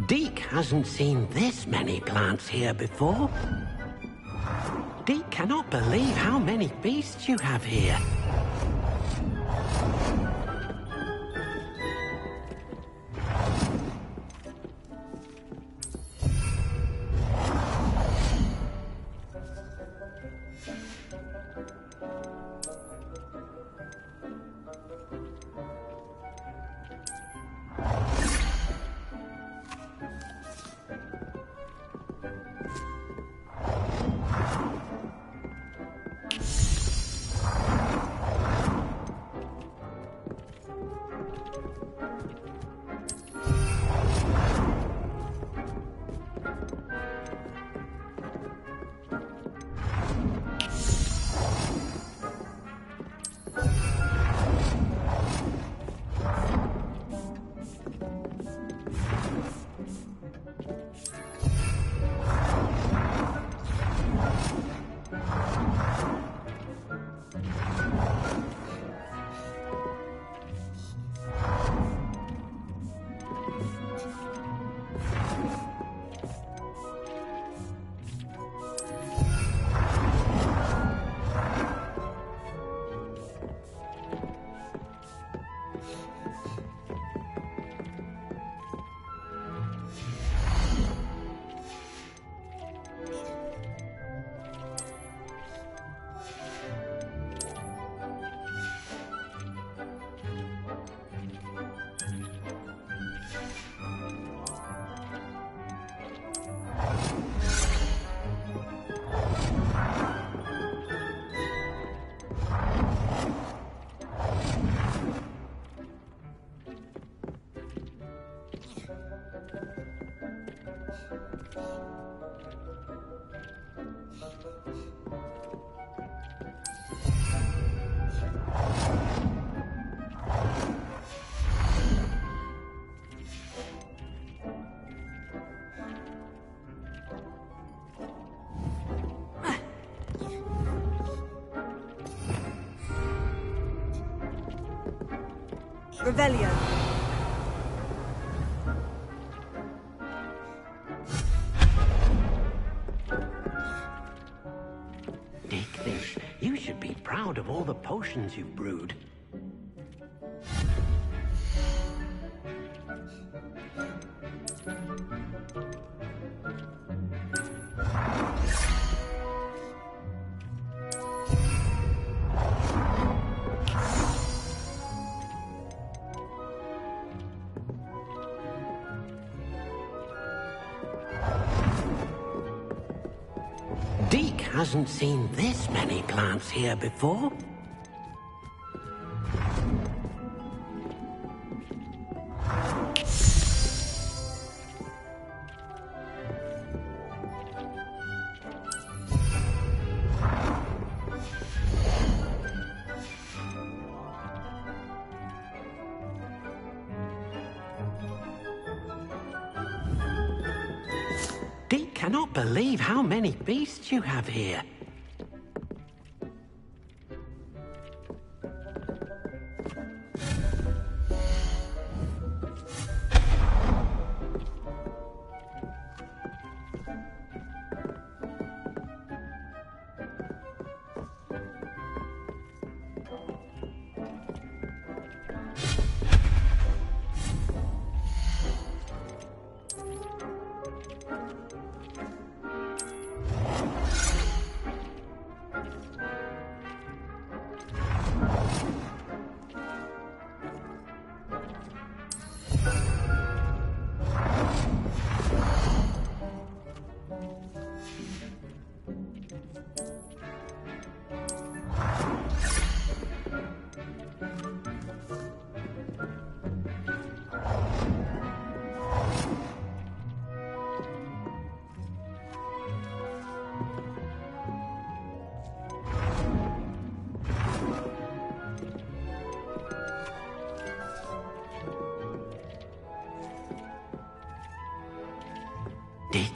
O: Deke hasn't seen this many plants here before. Deke cannot believe how many beasts you have here.
D: Revelio.
O: Deke thinks you should be proud of all the potions you've brewed. Deke hasn't seen this many plants here before. Deke cannot believe how many beasts you have here.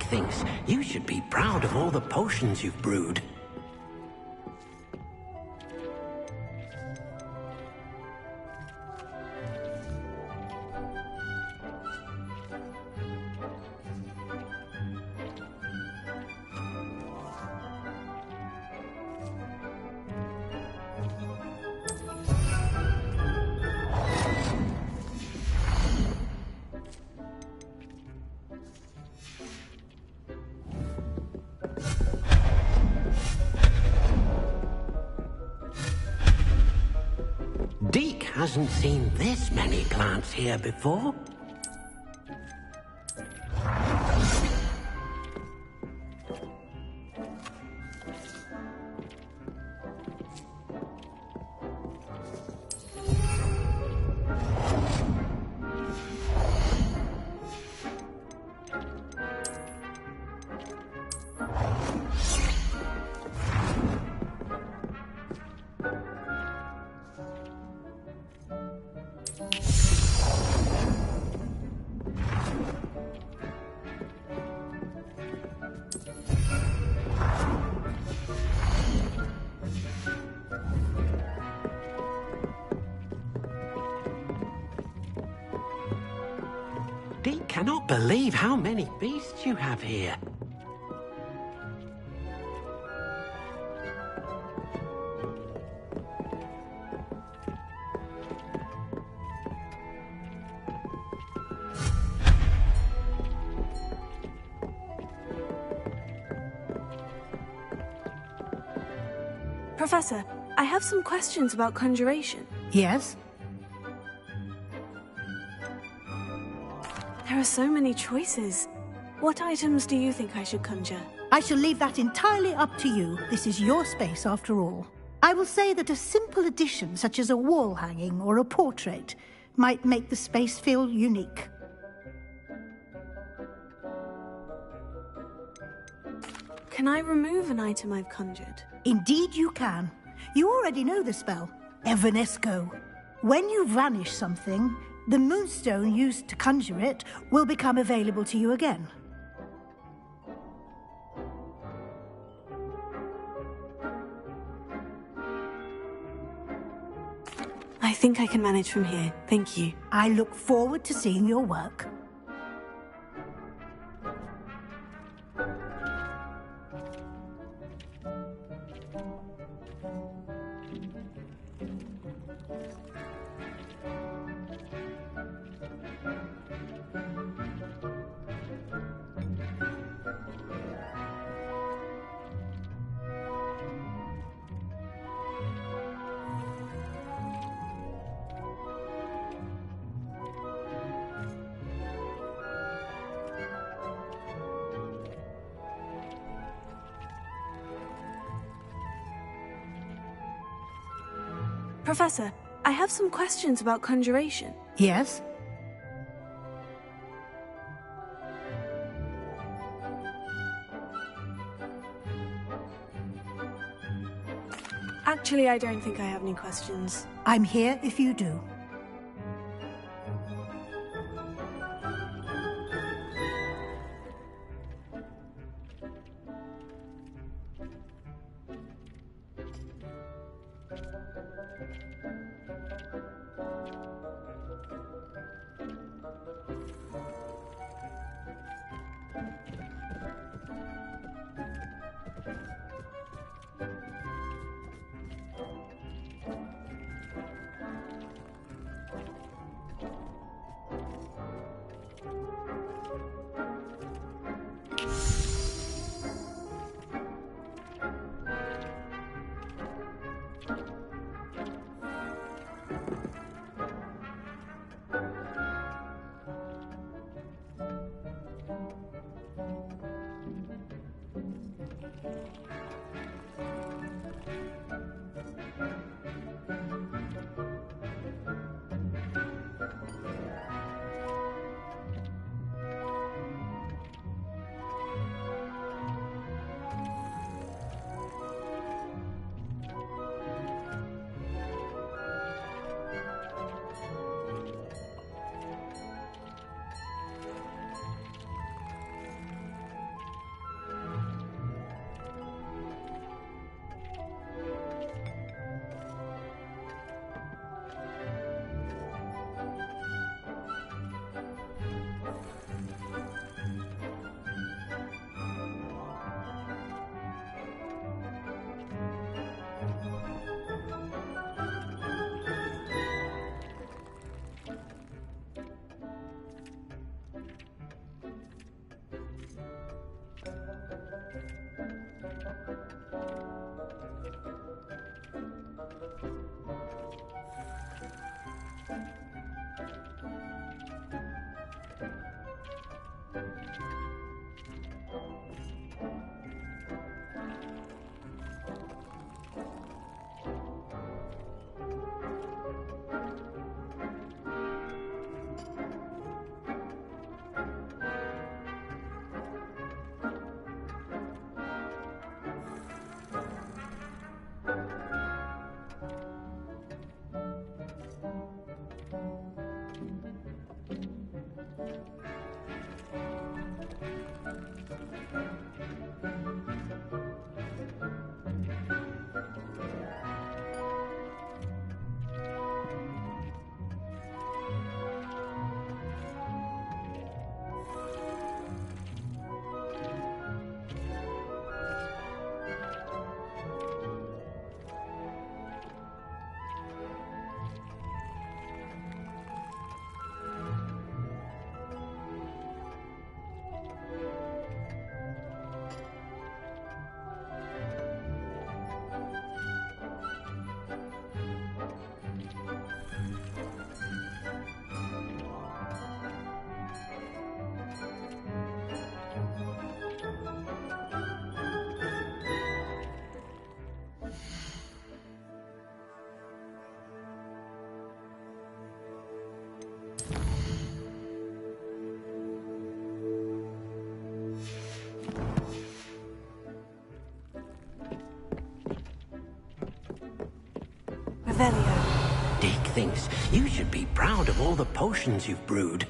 O: thinks you should be proud of all the potions you've brewed. Deke hasn't seen this many plants here before. Deke cannot believe how many beasts you have here.
A: Professor, I have some questions about conjuration.
L: Yes?
A: There are so many choices. What items do you think I should conjure?
L: I shall leave that entirely up to you. This is your space, after all. I will say that a simple addition, such as a wall hanging or a portrait, might make the space feel unique.
A: Can I remove an item I've conjured?
L: Indeed you can. You already know the spell, Evanesco. When you vanish something, the moonstone used to conjure it will become available to you again.
A: I think I can manage from here. Thank you.
L: I look forward to seeing your work.
A: Professor, I have some questions about conjuration.
L: Yes?
A: Actually, I don't think I have any questions.
L: I'm here if you do.
A: Velio.
O: Dick thinks you should be proud of all the potions you've brewed.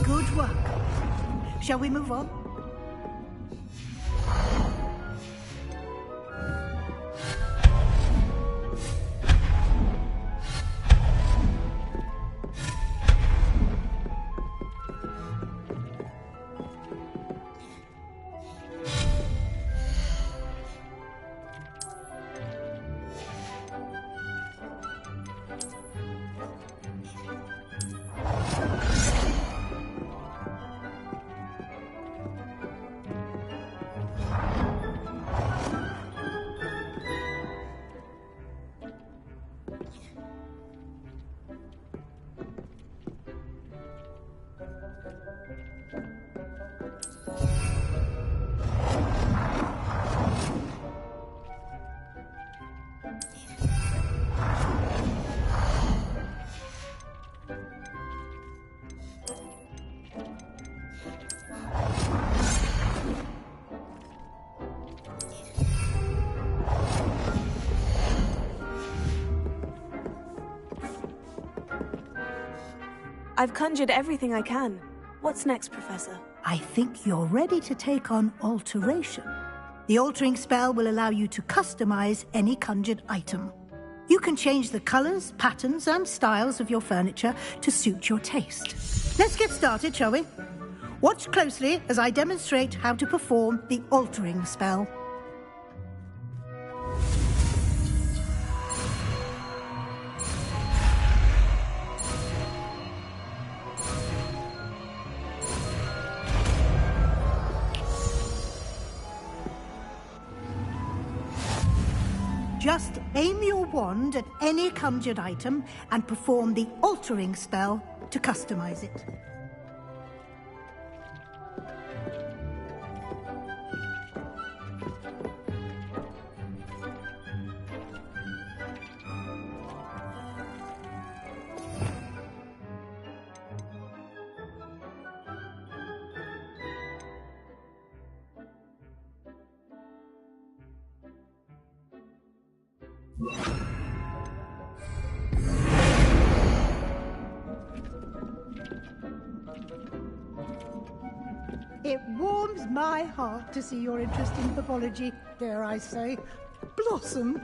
L: Good work. Shall we move on?
A: I've conjured everything I can. What's next, Professor?
L: I think you're ready to take on alteration. The altering spell will allow you to customize any conjured item. You can change the colors, patterns, and styles of your furniture to suit your taste. Let's get started, shall we? Watch closely as I demonstrate how to perform the altering spell. Just aim your wand at any conjured item and perform the altering spell to customize it. It warms my heart to see your interest in pathology, dare I say, blossom.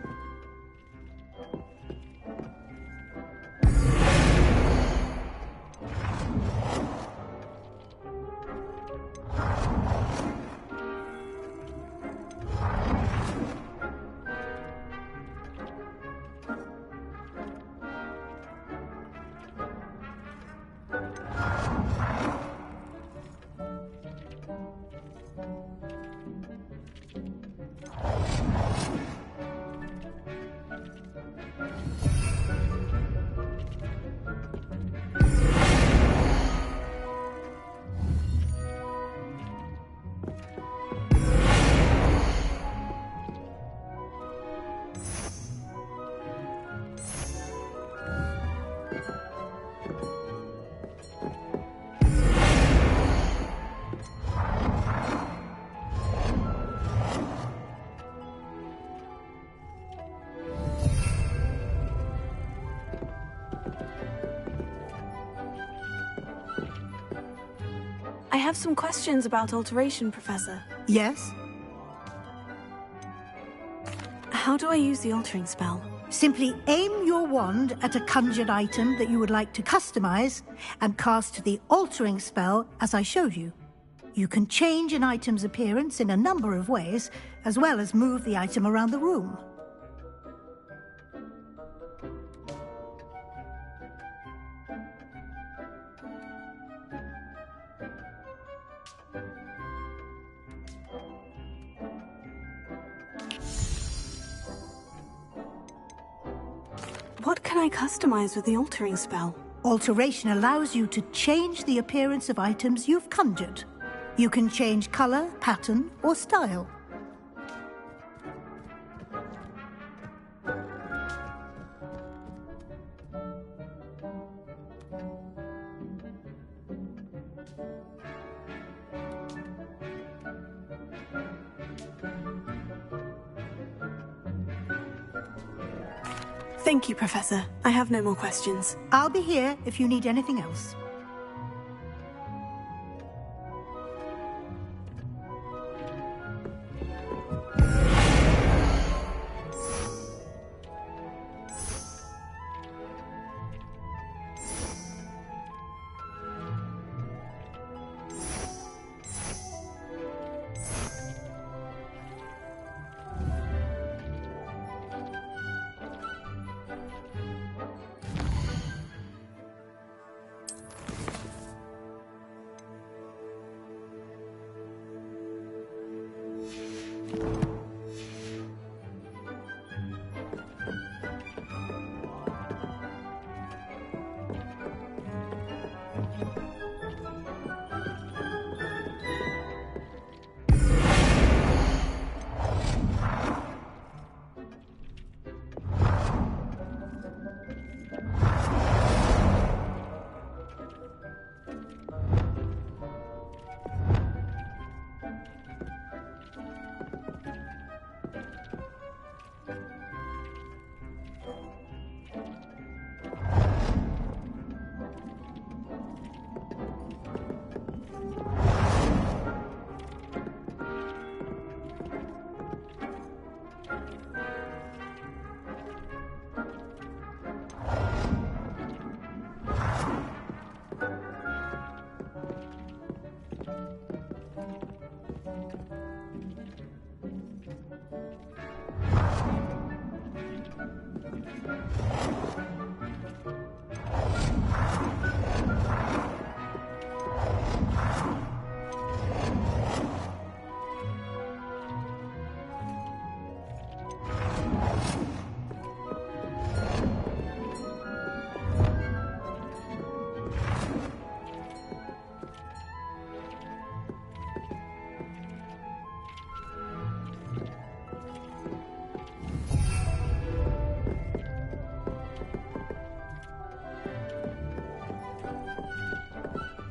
A: I have some questions about alteration, Professor.
L: Yes?
A: How do I use the altering spell?
L: Simply aim your wand at a conjured item that you would like to customize and cast the altering spell as I showed you. You can change an item's appearance in a number of ways, as well as move the item around the room.
A: What can I customize with the altering spell?
L: Alteration allows you to change the appearance of items you've conjured. You can change color, pattern, or style.
A: Thank you, Professor. I have no more questions.
L: I'll be here if you need anything else.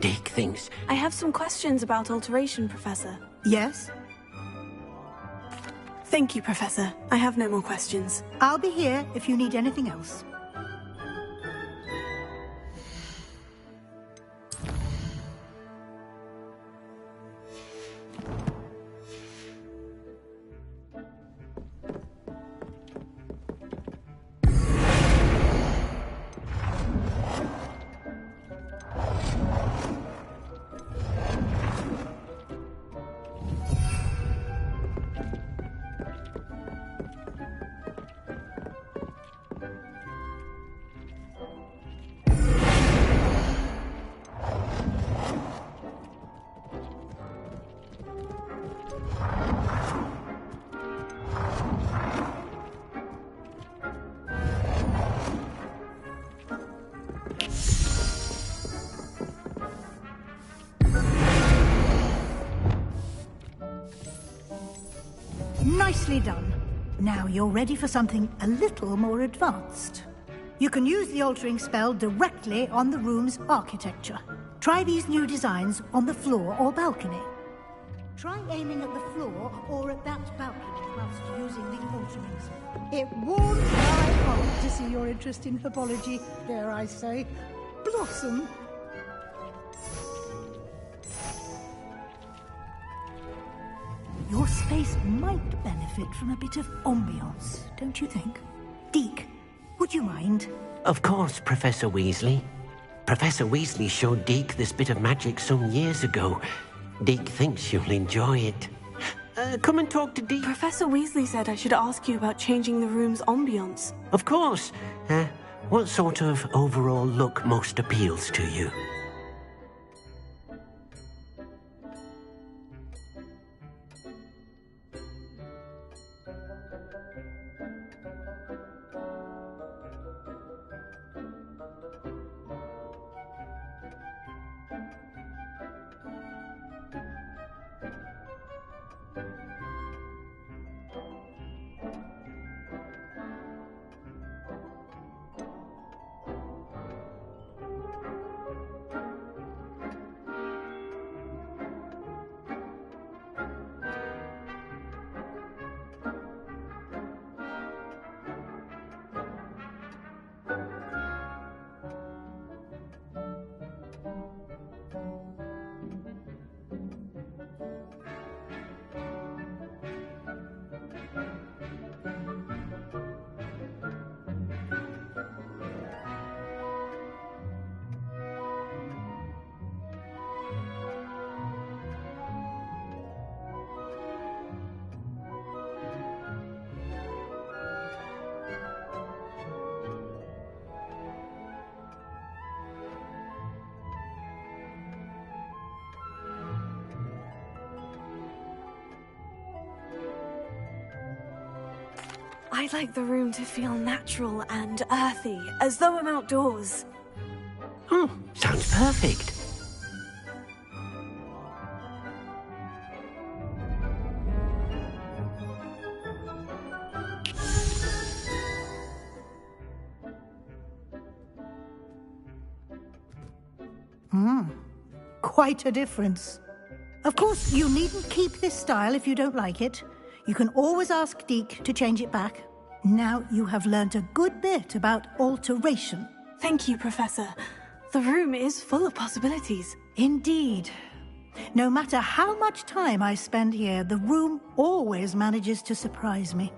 O: Dick thinks...
A: I have some questions about alteration, Professor.
L: Yes?
A: Thank you, Professor. I have no more questions.
L: I'll be here if you need anything else. Nicely done. Now you're ready for something a little more advanced. You can use the altering spell directly on the room's architecture. Try these new designs on the floor or balcony. Try aiming at the floor or at that balcony whilst using the altering spell. It warms my heart to see your interest in herbology, dare I say, blossom. Your space might benefit from a bit of ambiance, don't you think? Deke, would you mind?
O: Of course, Professor Weasley. Professor Weasley showed Deke this bit of magic some years ago. Deke thinks you'll enjoy it. Come and talk to Deke.
A: Professor Weasley said I should ask you about changing the room's ambience.
O: Of course. What sort of overall look most appeals to you?
A: I'd like the room to feel natural and earthy, as though I'm outdoors.
O: Oh, sounds perfect.
L: Quite a difference. Of course, you needn't keep this style if you don't like it. You can always ask Deke to change it back. Now you have learnt a good bit about alteration.
A: Thank you, Professor. The room is full of possibilities.
L: Indeed. No matter how much time I spend here, the room always manages to surprise me.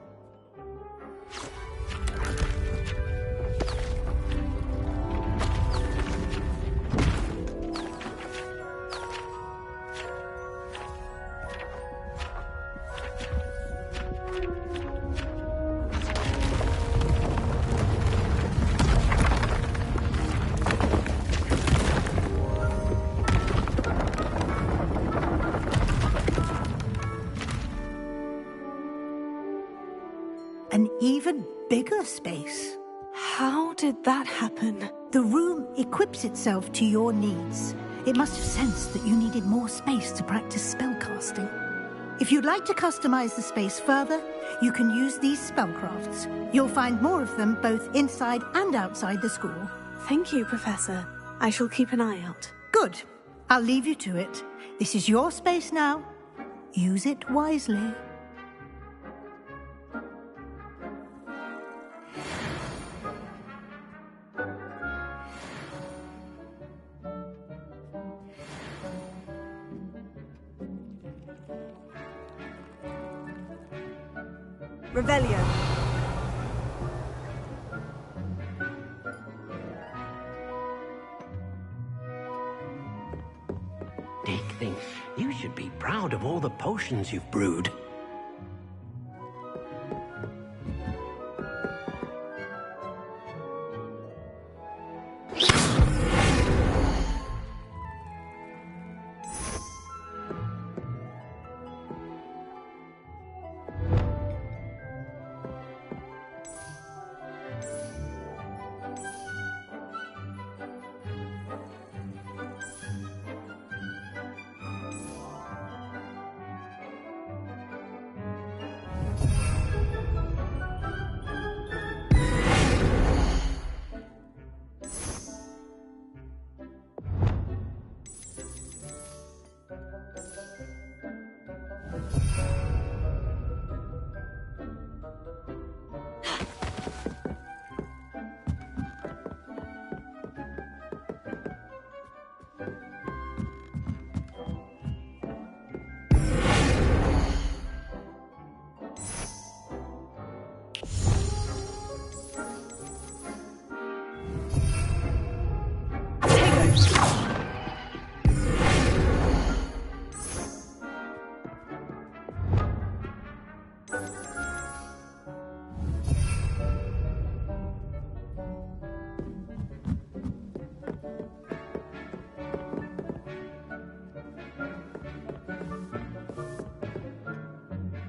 L: An even bigger space.
A: How did that happen?
L: The room equips itself to your needs. It must have sensed that you needed more space to practice spellcasting. If you'd like to customize the space further, you can use these spellcrafts. You'll find more of them both inside and outside the school.
A: Thank you, Professor. I shall keep an eye out.
L: Good. I'll leave you to it. This is your space now. Use it wisely.
A: Revelio.
O: Deke thinks you should be proud of all the potions you've brewed.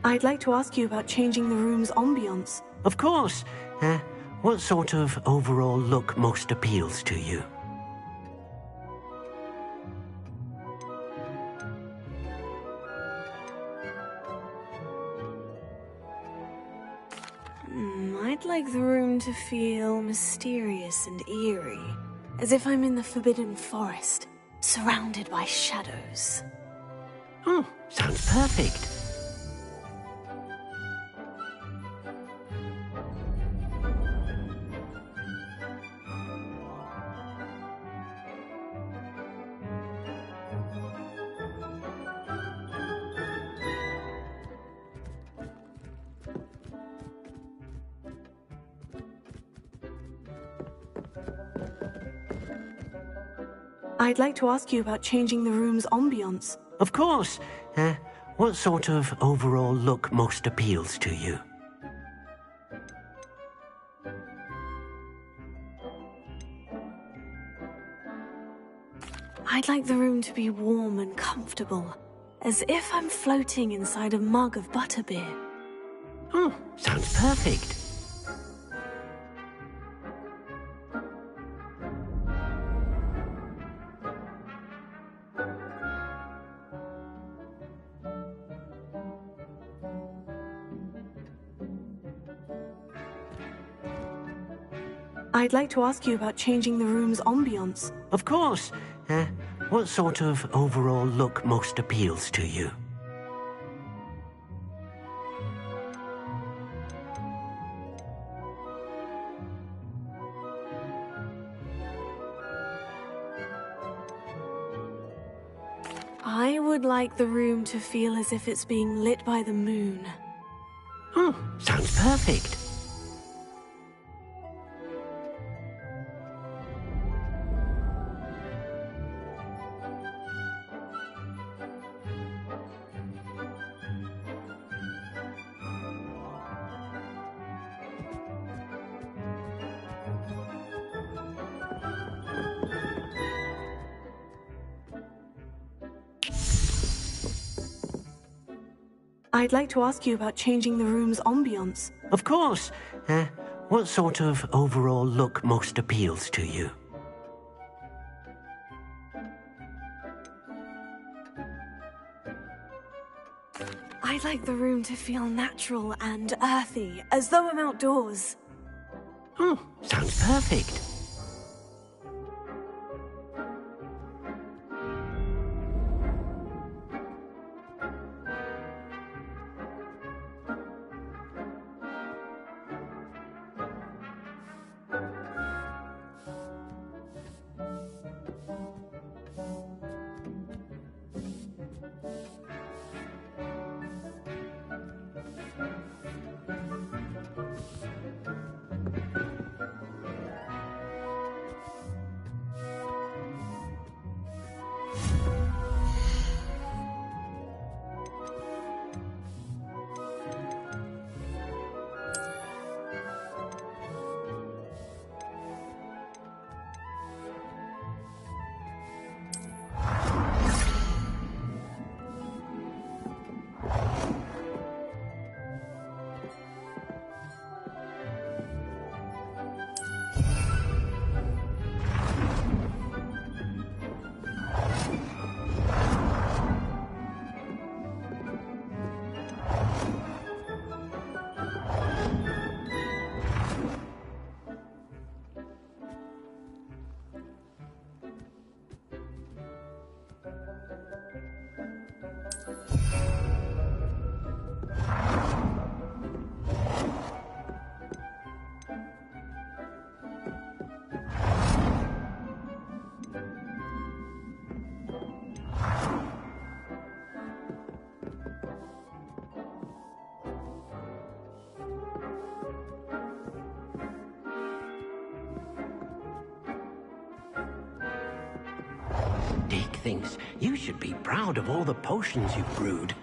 A: I'd like to ask you about changing the room's ambiance.
O: Of course. What sort of overall look most appeals to you?
A: I'd like the room to feel mysterious and eerie, as if I'm in the Forbidden Forest, surrounded by shadows.
O: Oh, sounds perfect.
A: I'd like to ask you about changing the room's ambiance.
O: Of course. What sort of overall look most appeals to you?
A: I'd like the room to be warm and comfortable, as if I'm floating inside a mug of butterbeer.
O: Oh, sounds perfect.
A: I'd like to ask you about changing the room's ambiance.
O: Of course. What sort of overall look most appeals to you?
A: I would like the room to feel as if it's being lit by the moon.
O: Oh, sounds perfect.
A: I'd like to ask you about changing the room's ambiance.
O: Of course. What sort of overall look most appeals to you?
A: I'd like the room to feel natural and earthy, as though I'm outdoors.
O: Oh, sounds perfect. Dick thinks you should be proud of all the potions you've brewed.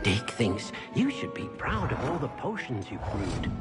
O: Dick thinks you should be proud of all the potions you've brewed.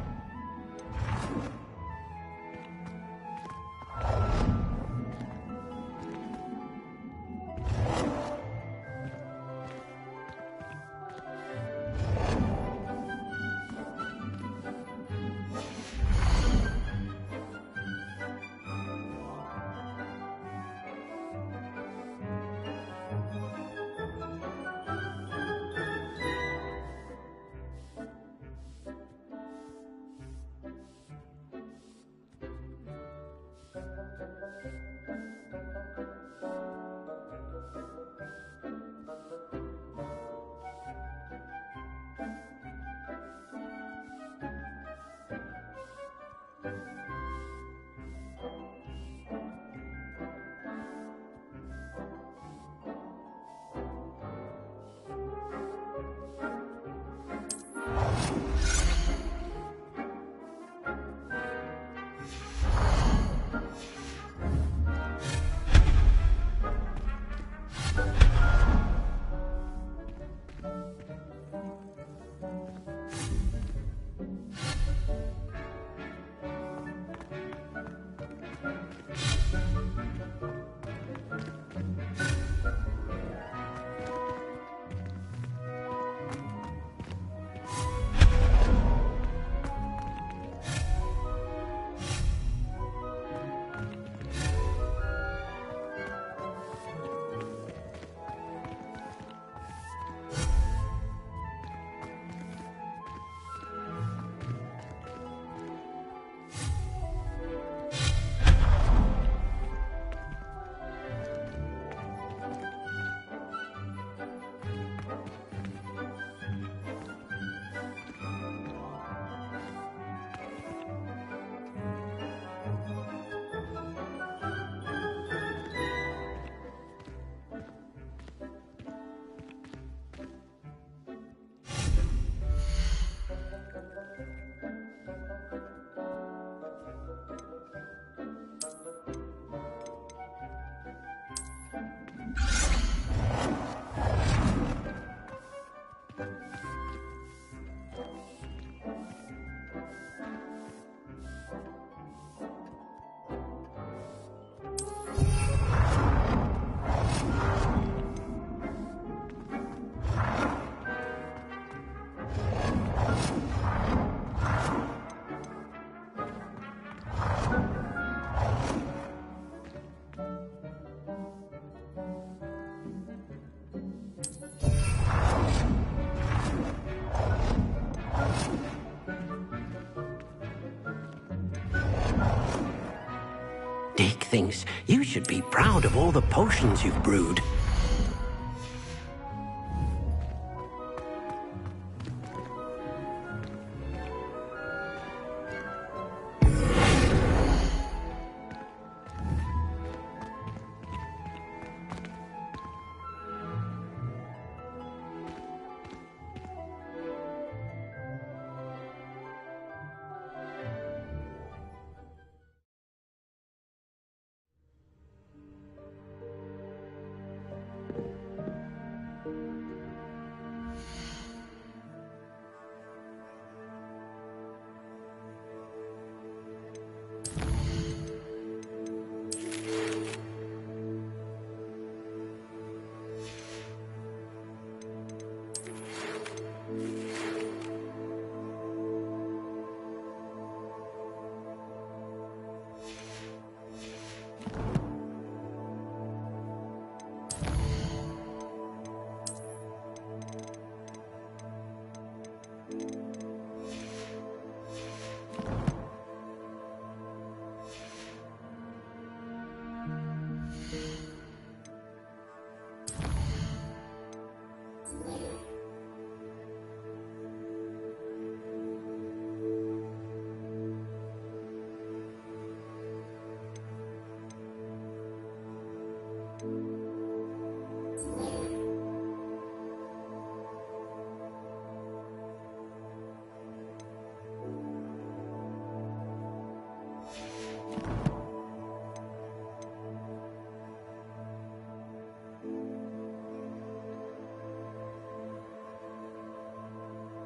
O: Dick thinks you should be proud of all the potions you've brewed.